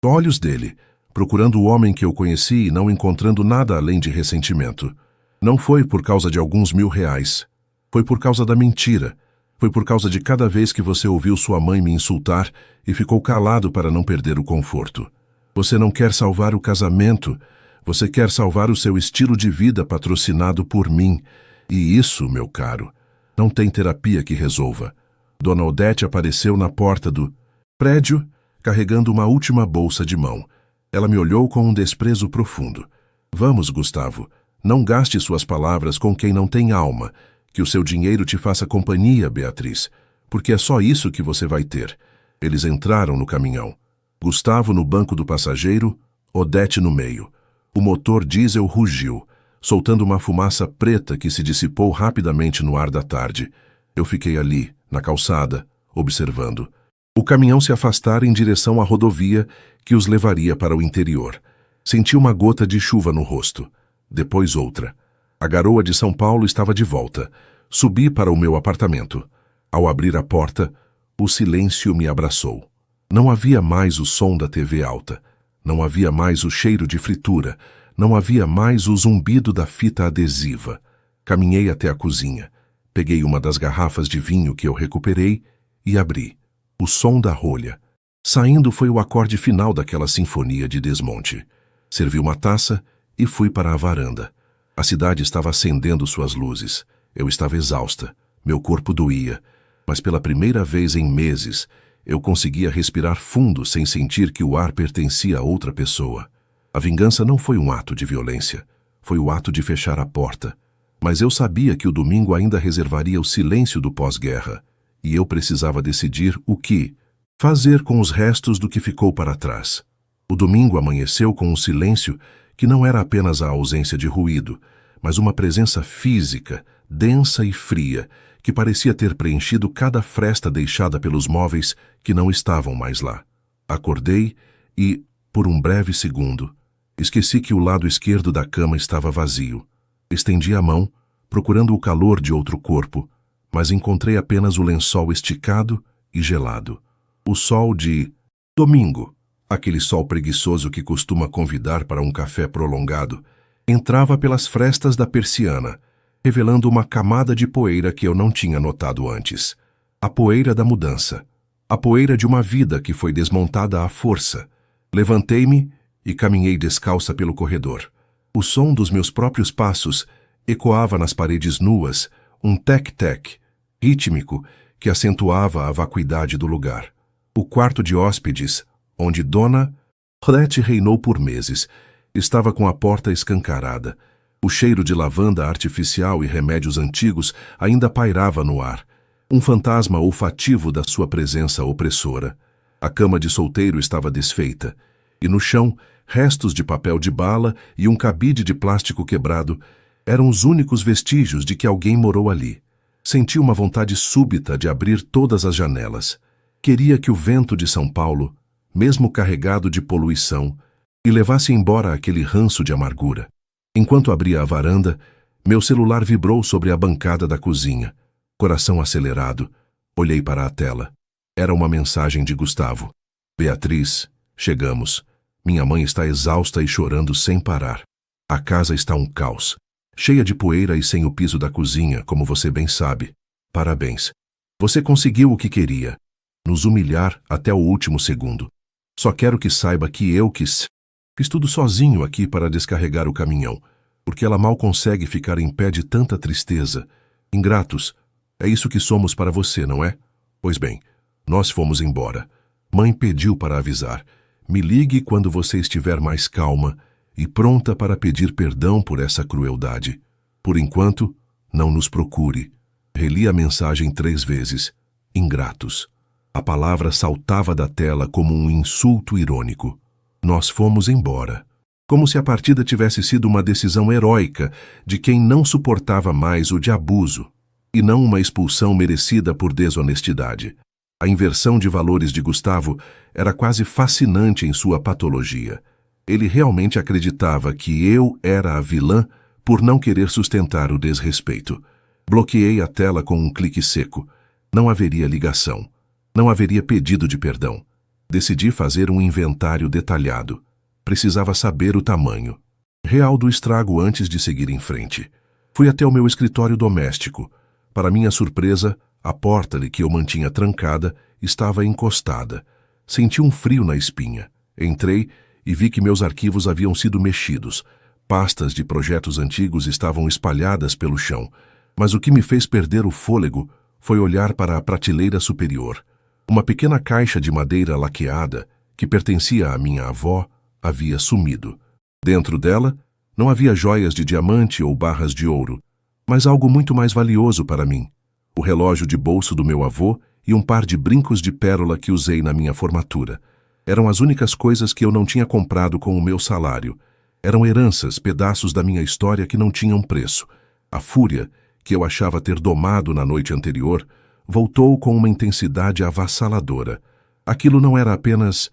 olhos dele, procurando o homem que eu conheci e não encontrando nada além de ressentimento. Não foi por causa de alguns R$1000. Foi por causa da mentira. Foi por causa de cada vez que você ouviu sua mãe me insultar e ficou calado para não perder o conforto. Você não quer salvar o casamento. Você quer salvar o seu estilo de vida patrocinado por mim. E isso, meu caro, não tem terapia que resolva. Dona Odete apareceu na porta do prédio, carregando uma última bolsa de mão. Ela me olhou com um desprezo profundo. Vamos, Gustavo, não gaste suas palavras com quem não tem alma. Que o seu dinheiro te faça companhia, Beatriz, porque é só isso que você vai ter. Eles entraram no caminhão. Gustavo no banco do passageiro, Odete no meio. O motor diesel rugiu, soltando uma fumaça preta que se dissipou rapidamente no ar da tarde. Eu fiquei ali, na calçada, observando. O caminhão se afastara em direção à rodovia que os levaria para o interior. Senti uma gota de chuva no rosto. Depois outra. A garoa de São Paulo estava de volta. Subi para o meu apartamento. Ao abrir a porta, o silêncio me abraçou. Não havia mais o som da TV alta. Não havia mais o cheiro de fritura. Não havia mais o zumbido da fita adesiva. Caminhei até a cozinha. Peguei uma das garrafas de vinho que eu recuperei e abri. O som da rolha. Saindo foi o acorde final daquela sinfonia de desmonte. Servi uma taça e fui para a varanda. A cidade estava acendendo suas luzes. Eu estava exausta. Meu corpo doía. Mas pela primeira vez em meses, eu conseguia respirar fundo sem sentir que o ar pertencia a outra pessoa. A vingança não foi um ato de violência. Foi o ato de fechar a porta. Mas eu sabia que o domingo ainda reservaria o silêncio do pós-guerra. E eu precisava decidir o que fazer com os restos do que ficou para trás. O domingo amanheceu com um silêncio que não era apenas a ausência de ruído, mas uma presença física, densa e fria, que parecia ter preenchido cada fresta deixada pelos móveis que não estavam mais lá. Acordei e, por um breve segundo, esqueci que o lado esquerdo da cama estava vazio. Estendi a mão, procurando o calor de outro corpo, mas encontrei apenas o lençol esticado e gelado. O sol de domingo, aquele sol preguiçoso que costuma convidar para um café prolongado, entrava pelas frestas da persiana, revelando uma camada de poeira que eu não tinha notado antes. A poeira da mudança. A poeira de uma vida que foi desmontada à força. Levantei-me e caminhei descalça pelo corredor. O som dos meus próprios passos ecoava nas paredes nuas, um tec-tec, rítmico, que acentuava a vacuidade do lugar. O quarto de hóspedes, onde Dona Odete reinou por meses, estava com a porta escancarada. O cheiro de lavanda artificial e remédios antigos ainda pairava no ar, um fantasma olfativo da sua presença opressora. A cama de solteiro estava desfeita, e no chão, restos de papel de bala e um cabide de plástico quebrado eram os únicos vestígios de que alguém morou ali. Senti uma vontade súbita de abrir todas as janelas. Queria que o vento de São Paulo, mesmo carregado de poluição, me levasse embora aquele ranço de amargura. Enquanto abria a varanda, meu celular vibrou sobre a bancada da cozinha. Coração acelerado, olhei para a tela. Era uma mensagem de Gustavo. Beatriz, chegamos. Minha mãe está exausta e chorando sem parar. A casa está um caos, cheia de poeira e sem o piso da cozinha, como você bem sabe. Parabéns. Você conseguiu o que queria. Nos humilhar até o último segundo. Só quero que saiba que eu fiz tudo sozinho aqui para descarregar o caminhão, porque ela mal consegue ficar em pé de tanta tristeza. Ingratos, é isso que somos para você, não é? Pois bem, nós fomos embora. Mãe pediu para avisar. Me ligue quando você estiver mais calma e pronta para pedir perdão por essa crueldade. Por enquanto, não nos procure. Reli a mensagem 3 vezes. Ingratos. A palavra saltava da tela como um insulto irônico. Nós fomos embora. Como se a partida tivesse sido uma decisão heróica de quem não suportava mais o de abuso, e não uma expulsão merecida por desonestidade. A inversão de valores de Gustavo era quase fascinante em sua patologia. Ele realmente acreditava que eu era a vilã por não querer sustentar o desrespeito. Bloqueei a tela com um clique seco. Não haveria ligação. Não haveria pedido de perdão. Decidi fazer um inventário detalhado. Precisava saber o tamanho real do estrago antes de seguir em frente. Fui até o meu escritório doméstico. Para minha surpresa, a porta que eu mantinha trancada estava encostada. Senti um frio na espinha. Entrei e vi que meus arquivos haviam sido mexidos. Pastas de projetos antigos estavam espalhadas pelo chão. Mas o que me fez perder o fôlego foi olhar para a prateleira superior. Uma pequena caixa de madeira laqueada, que pertencia à minha avó, havia sumido. Dentro dela, não havia joias de diamante ou barras de ouro, mas algo muito mais valioso para mim. O relógio de bolso do meu avô e um par de brincos de pérola que usei na minha formatura. Eram as únicas coisas que eu não tinha comprado com o meu salário. Eram heranças, pedaços da minha história que não tinham preço. A fúria, que eu achava ter domado na noite anterior, voltou com uma intensidade avassaladora. Aquilo não era apenas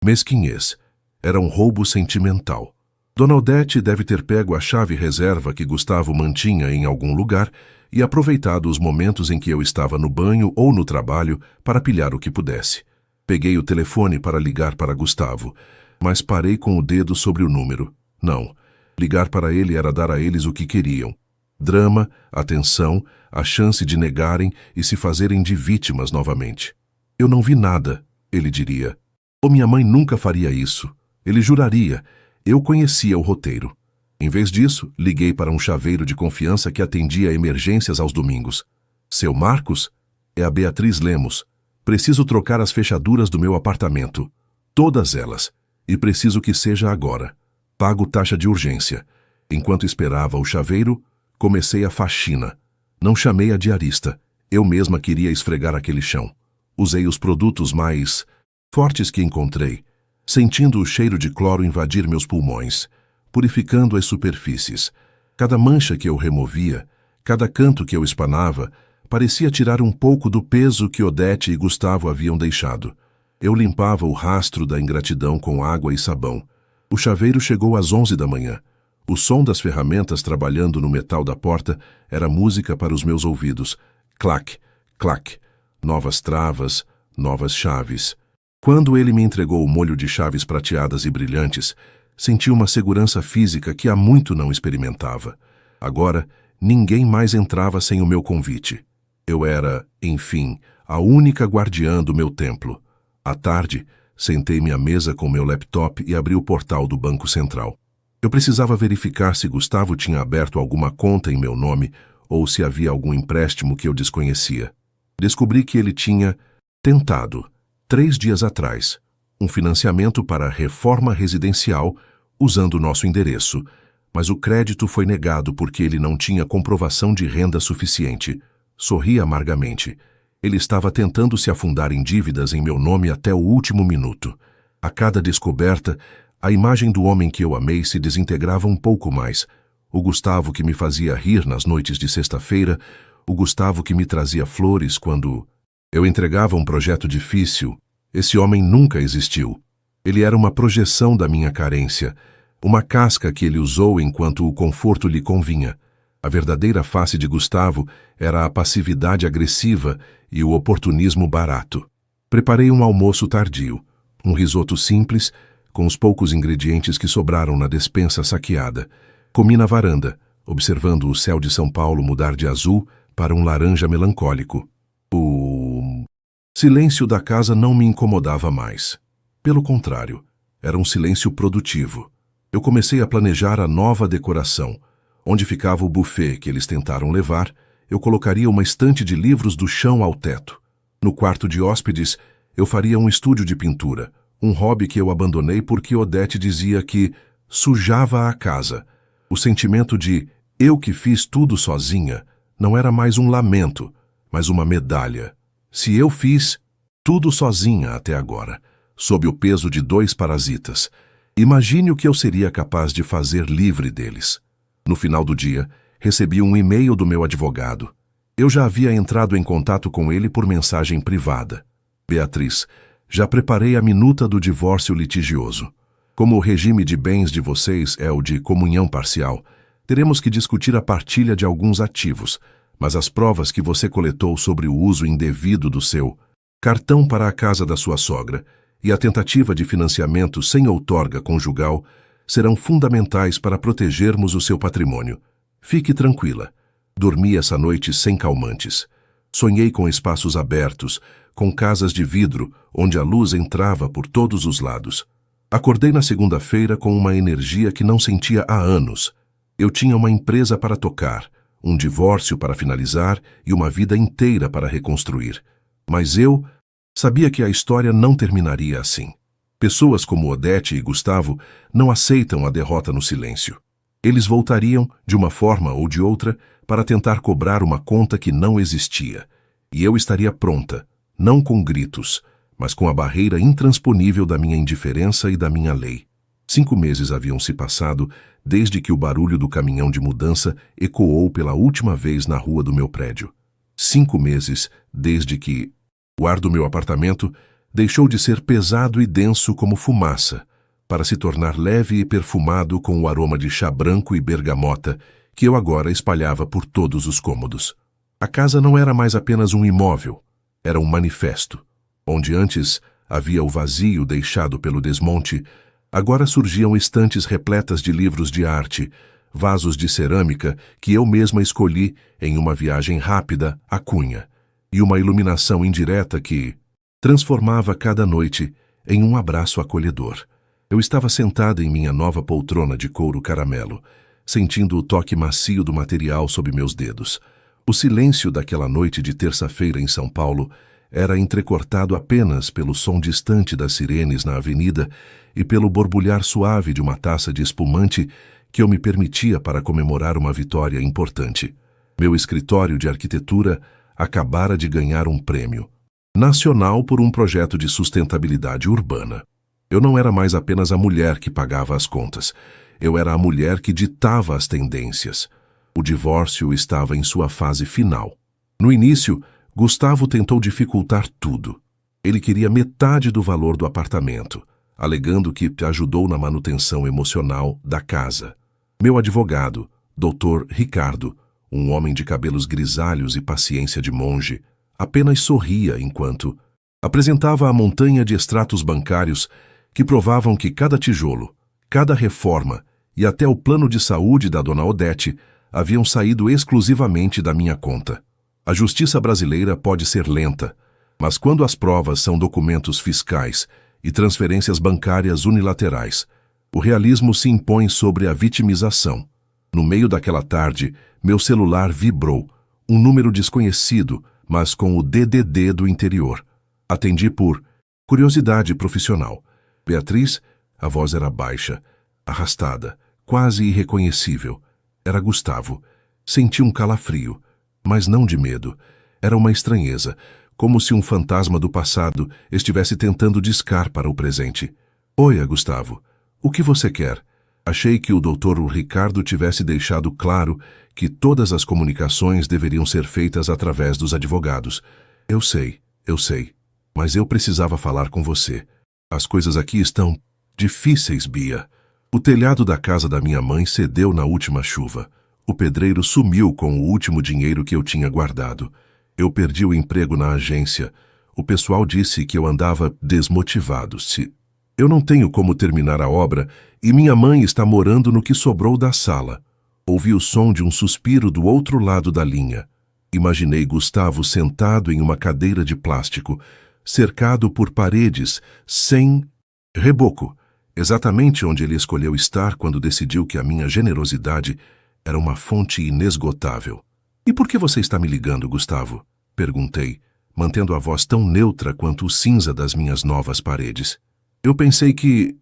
mesquinhez, era um roubo sentimental. Dona Odete deve ter pego a chave reserva que Gustavo mantinha em algum lugar e aproveitado os momentos em que eu estava no banho ou no trabalho para pilhar o que pudesse. Peguei o telefone para ligar para Gustavo, mas parei com o dedo sobre o número. Não, ligar para ele era dar a eles o que queriam. Drama, atenção, a chance de negarem e se fazerem de vítimas novamente. Eu não vi nada, ele diria. Ou minha mãe nunca faria isso. Ele juraria. Eu conhecia o roteiro. Em vez disso, liguei para um chaveiro de confiança que atendia emergências aos domingos. Seu Marcos? É a Beatriz Lemos. Preciso trocar as fechaduras do meu apartamento. Todas elas. E preciso que seja agora. Pago taxa de urgência. Enquanto esperava o chaveiro, comecei a faxina. Não chamei a diarista. Eu mesma queria esfregar aquele chão. Usei os produtos mais fortes que encontrei, sentindo o cheiro de cloro invadir meus pulmões, purificando as superfícies. Cada mancha que eu removia, cada canto que eu espanava, parecia tirar um pouco do peso que Odete e Gustavo haviam deixado. Eu limpava o rastro da ingratidão com água e sabão. O chaveiro chegou às 11 da manhã. O som das ferramentas trabalhando no metal da porta era música para os meus ouvidos. Clac, clac. Novas travas, novas chaves. Quando ele me entregou o molho de chaves prateadas e brilhantes, senti uma segurança física que há muito não experimentava. Agora, ninguém mais entrava sem o meu convite. Eu era, enfim, a única guardiã do meu templo. À tarde, sentei-me à mesa com meu laptop e abri o portal do Banco Central. Eu precisava verificar se Gustavo tinha aberto alguma conta em meu nome ou se havia algum empréstimo que eu desconhecia. Descobri que ele tinha tentado, 3 dias atrás, um financiamento para a reforma residencial usando o nosso endereço, mas o crédito foi negado porque ele não tinha comprovação de renda suficiente. Sorri amargamente. Ele estava tentando se afundar em dívidas em meu nome até o último minuto. A cada descoberta, a imagem do homem que eu amei se desintegrava um pouco mais. O Gustavo que me fazia rir nas noites de sexta-feira, o Gustavo que me trazia flores quando eu entregava um projeto difícil. Esse homem nunca existiu. Ele era uma projeção da minha carência, uma casca que ele usou enquanto o conforto lhe convinha. A verdadeira face de Gustavo era a passividade agressiva e o oportunismo barato. Preparei um almoço tardio, um risoto simples, com os poucos ingredientes que sobraram na despensa saqueada. Comi na varanda, observando o céu de São Paulo mudar de azul para um laranja melancólico. O silêncio da casa não me incomodava mais. Pelo contrário, era um silêncio produtivo. Eu comecei a planejar a nova decoração. Onde ficava o buffet que eles tentaram levar, eu colocaria uma estante de livros do chão ao teto. No quarto de hóspedes, eu faria um estúdio de pintura, um hobby que eu abandonei porque Odete dizia que sujava a casa. O sentimento de eu que fiz tudo sozinha não era mais um lamento, mas uma medalha. Se eu fiz tudo sozinha até agora, sob o peso de 2 parasitas, imagine o que eu seria capaz de fazer livre deles. No final do dia, recebi um e-mail do meu advogado. Eu já havia entrado em contato com ele por mensagem privada. Beatriz, já preparei a minuta do divórcio litigioso. Como o regime de bens de vocês é o de comunhão parcial, teremos que discutir a partilha de alguns ativos, mas as provas que você coletou sobre o uso indevido do seu cartão para a casa da sua sogra e a tentativa de financiamento sem outorga conjugal serão fundamentais para protegermos o seu patrimônio. Fique tranquila. Dormi essa noite sem calmantes. Sonhei com espaços abertos, com casas de vidro onde a luz entrava por todos os lados. Acordei na segunda-feira com uma energia que não sentia há anos. Eu tinha uma empresa para tocar, um divórcio para finalizar e uma vida inteira para reconstruir. Mas eu sabia que a história não terminaria assim. Pessoas como Odete e Gustavo não aceitam a derrota no silêncio. Eles voltariam, de uma forma ou de outra, para tentar cobrar uma conta que não existia. E eu estaria pronta, não com gritos, mas com a barreira intransponível da minha indiferença e da minha lei. 5 meses haviam se passado desde que o barulho do caminhão de mudança ecoou pela última vez na rua do meu prédio. 5 meses desde que o ar do meu apartamento deixou de ser pesado e denso como fumaça, para se tornar leve e perfumado com o aroma de chá branco e bergamota que eu agora espalhava por todos os cômodos. A casa não era mais apenas um imóvel, era um manifesto. Onde antes havia o vazio deixado pelo desmonte, agora surgiam estantes repletas de livros de arte, vasos de cerâmica que eu mesma escolhi em uma viagem rápida à Cunha, e uma iluminação indireta que transformava cada noite em um abraço acolhedor. Eu estava sentada em minha nova poltrona de couro caramelo, sentindo o toque macio do material sob meus dedos. O silêncio daquela noite de terça-feira em São Paulo era entrecortado apenas pelo som distante das sirenes na avenida e pelo borbulhar suave de uma taça de espumante que eu me permitia para comemorar uma vitória importante. Meu escritório de arquitetura acabara de ganhar um prêmio nacional por um projeto de sustentabilidade urbana. Eu não era mais apenas a mulher que pagava as contas. Eu era a mulher que ditava as tendências. O divórcio estava em sua fase final. No início, Gustavo tentou dificultar tudo. Ele queria metade do valor do apartamento, alegando que ajudou na manutenção emocional da casa. Meu advogado, Dr. Ricardo, um homem de cabelos grisalhos e paciência de monge, apenas sorria enquanto apresentava a montanha de extratos bancários que provavam que cada tijolo, cada reforma e até o plano de saúde da dona Odete haviam saído exclusivamente da minha conta. A justiça brasileira pode ser lenta, mas quando as provas são documentos fiscais e transferências bancárias unilaterais, o realismo se impõe sobre a vitimização. No meio daquela tarde, meu celular vibrou. Um número desconhecido, mas com o DDD do interior. Atendi por curiosidade profissional. Beatriz, a voz era baixa, arrastada, quase irreconhecível. Era Gustavo. Senti um calafrio, mas não de medo. Era uma estranheza, como se um fantasma do passado estivesse tentando discar para o presente. Oi, Gustavo. O que você quer? Achei que o Dr. Ricardo tivesse deixado claro que todas as comunicações deveriam ser feitas através dos advogados. Eu sei, mas eu precisava falar com você. As coisas aqui estão difíceis, Bia. O telhado da casa da minha mãe cedeu na última chuva. O pedreiro sumiu com o último dinheiro que eu tinha guardado. Eu perdi o emprego na agência. O pessoal disse que eu andava desmotivado. Eu não tenho como terminar a obra e minha mãe está morando no que sobrou da sala. Ouvi o som de um suspiro do outro lado da linha. Imaginei Gustavo sentado em uma cadeira de plástico, cercado por paredes, sem reboco, exatamente onde ele escolheu estar quando decidiu que a minha generosidade era uma fonte inesgotável. E por que você está me ligando, Gustavo? Perguntei, mantendo a voz tão neutra quanto o cinza das minhas novas paredes. Eu pensei que,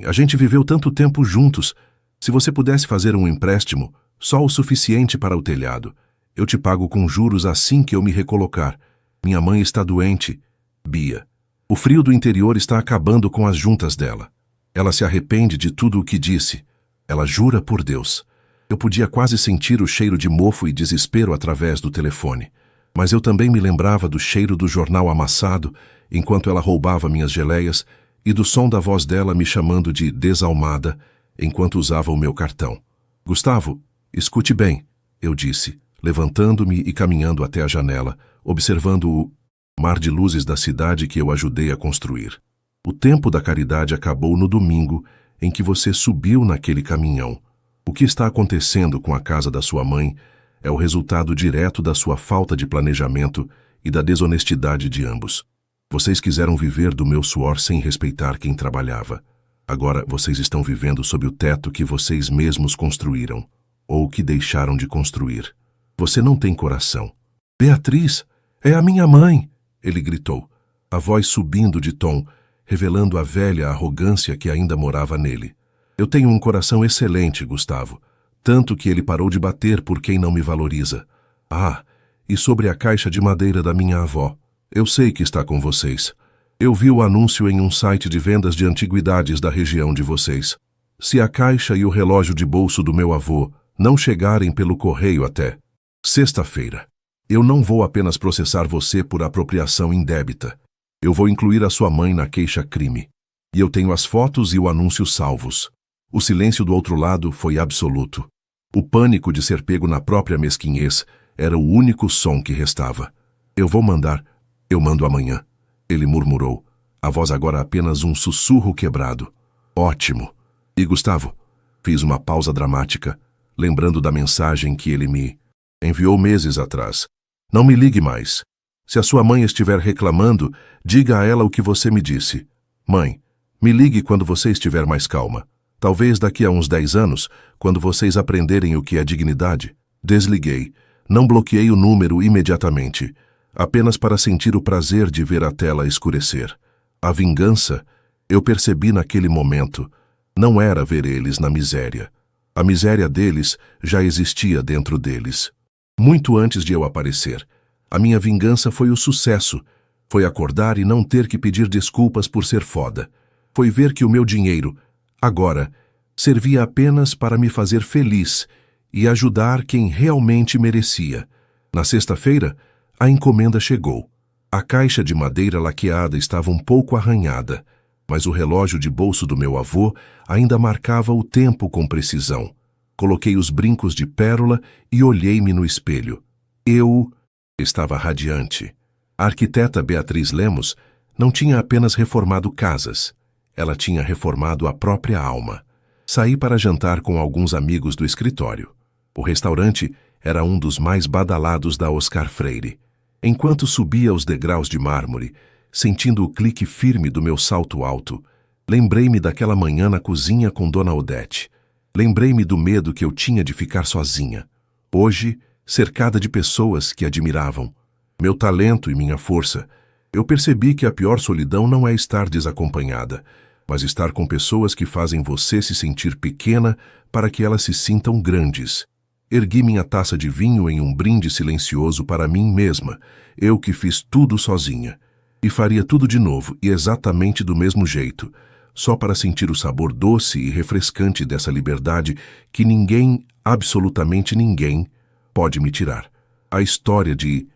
a gente viveu tanto tempo juntos. Se você pudesse fazer um empréstimo, só o suficiente para o telhado, eu te pago com juros assim que eu me recolocar. Minha mãe está doente, Bia. O frio do interior está acabando com as juntas dela. Ela se arrepende de tudo o que disse. Ela jura por Deus. Eu podia quase sentir o cheiro de mofo e desespero através do telefone. Mas eu também me lembrava do cheiro do jornal amassado enquanto ela roubava minhas geleias e do som da voz dela me chamando de desalmada enquanto usava o meu cartão. Gustavo, escute bem, eu disse, levantando-me e caminhando até a janela, observando o mar de luzes da cidade que eu ajudei a construir. O tempo da caridade acabou no domingo em que você subiu naquele caminhão. O que está acontecendo com a casa da sua mãe é o resultado direto da sua falta de planejamento e da desonestidade de ambos. Vocês quiseram viver do meu suor sem respeitar quem trabalhava. Agora vocês estão vivendo sob o teto que vocês mesmos construíram, ou que deixaram de construir. Você não tem coração. Beatriz, é a minha mãe! Ele gritou, a voz subindo de tom, revelando a velha arrogância que ainda morava nele. Eu tenho um coração excelente, Gustavo, tanto que ele parou de bater por quem não me valoriza. Ah, e sobre a caixa de madeira da minha avó, eu sei que está com vocês. Eu vi o anúncio em um site de vendas de antiguidades da região de vocês. Se a caixa e o relógio de bolso do meu avô não chegarem pelo correio até sexta-feira, eu não vou apenas processar você por apropriação indébita. Eu vou incluir a sua mãe na queixa-crime. E eu tenho as fotos e o anúncio salvos. O silêncio do outro lado foi absoluto. O pânico de ser pego na própria mesquinhez era o único som que restava. Eu mando amanhã, ele murmurou, a voz agora apenas um sussurro quebrado. Ótimo. E Gustavo? Fiz uma pausa dramática, lembrando da mensagem que ele me enviou meses atrás. Não me ligue mais. Se a sua mãe estiver reclamando, diga a ela o que você me disse. Mãe, me ligue quando você estiver mais calma. Talvez daqui a uns 10 anos, quando vocês aprenderem o que é dignidade. Desliguei. Não bloqueei o número imediatamente, apenas para sentir o prazer de ver a tela escurecer. A vingança, eu percebi naquele momento, não era ver eles na miséria. A miséria deles já existia dentro deles. Muito antes de eu aparecer, a minha vingança foi o sucesso. Foi acordar e não ter que pedir desculpas por ser foda. Foi ver que o meu dinheiro, agora, servia apenas para me fazer feliz e ajudar quem realmente merecia. Na sexta-feira, a encomenda chegou. A caixa de madeira laqueada estava um pouco arranhada, mas o relógio de bolso do meu avô ainda marcava o tempo com precisão. Coloquei os brincos de pérola e olhei-me no espelho. Eu estava radiante. A arquiteta Beatriz Lemos não tinha apenas reformado casas, ela tinha reformado a própria alma. Saí para jantar com alguns amigos do escritório. O restaurante era um dos mais badalados da Oscar Freire. Enquanto subia os degraus de mármore, sentindo o clique firme do meu salto alto, lembrei-me daquela manhã na cozinha com Dona Odete. Lembrei-me do medo que eu tinha de ficar sozinha. Hoje, cercada de pessoas que admiravam. meu talento e minha força, eu percebi que a pior solidão não é estar desacompanhada, mas estar com pessoas que fazem você se sentir pequena para que elas se sintam grandes. Ergui minha taça de vinho em um brinde silencioso para mim mesma, eu que fiz tudo sozinha. E faria tudo de novo e exatamente do mesmo jeito, só para sentir o sabor doce e refrescante dessa liberdade que ninguém, absolutamente ninguém, pode me tirar. A história de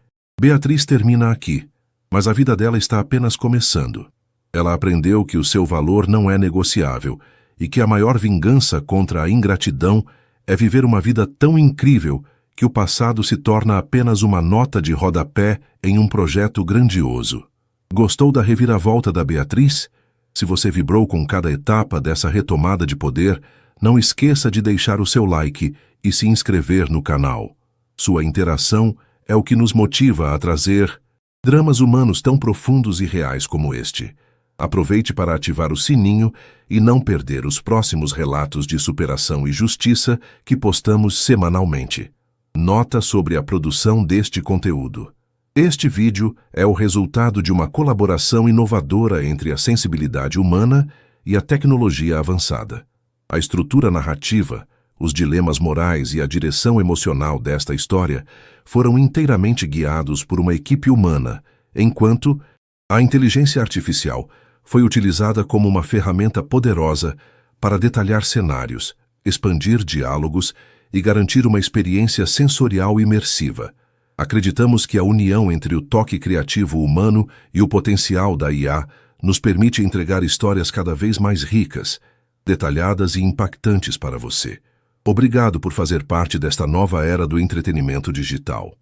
Beatriz termina aqui, mas a vida dela está apenas começando. Ela aprendeu que o seu valor não é negociável e que a maior vingança contra a ingratidão é viver uma vida tão incrível que o passado se torna apenas uma nota de rodapé em um projeto grandioso. Gostou da reviravolta da Beatriz? Se você vibrou com cada etapa dessa retomada de poder, não esqueça de deixar o seu like e se inscrever no canal. Sua interação é o que nos motiva a trazer dramas humanos tão profundos e reais como este. Aproveite para ativar o sininho e não perder os próximos relatos de superação e justiça que postamos semanalmente. Nota sobre a produção deste conteúdo. Este vídeo é o resultado de uma colaboração inovadora entre a sensibilidade humana e a tecnologia avançada. A estrutura narrativa, os dilemas morais e a direção emocional desta história foram inteiramente guiados por uma equipe humana, enquanto a inteligência artificial foi utilizada como uma ferramenta poderosa para detalhar cenários, expandir diálogos e garantir uma experiência sensorial imersiva. Acreditamos que a união entre o toque criativo humano e o potencial da IA nos permite entregar histórias cada vez mais ricas, detalhadas e impactantes para você. Obrigado por fazer parte desta nova era do entretenimento digital.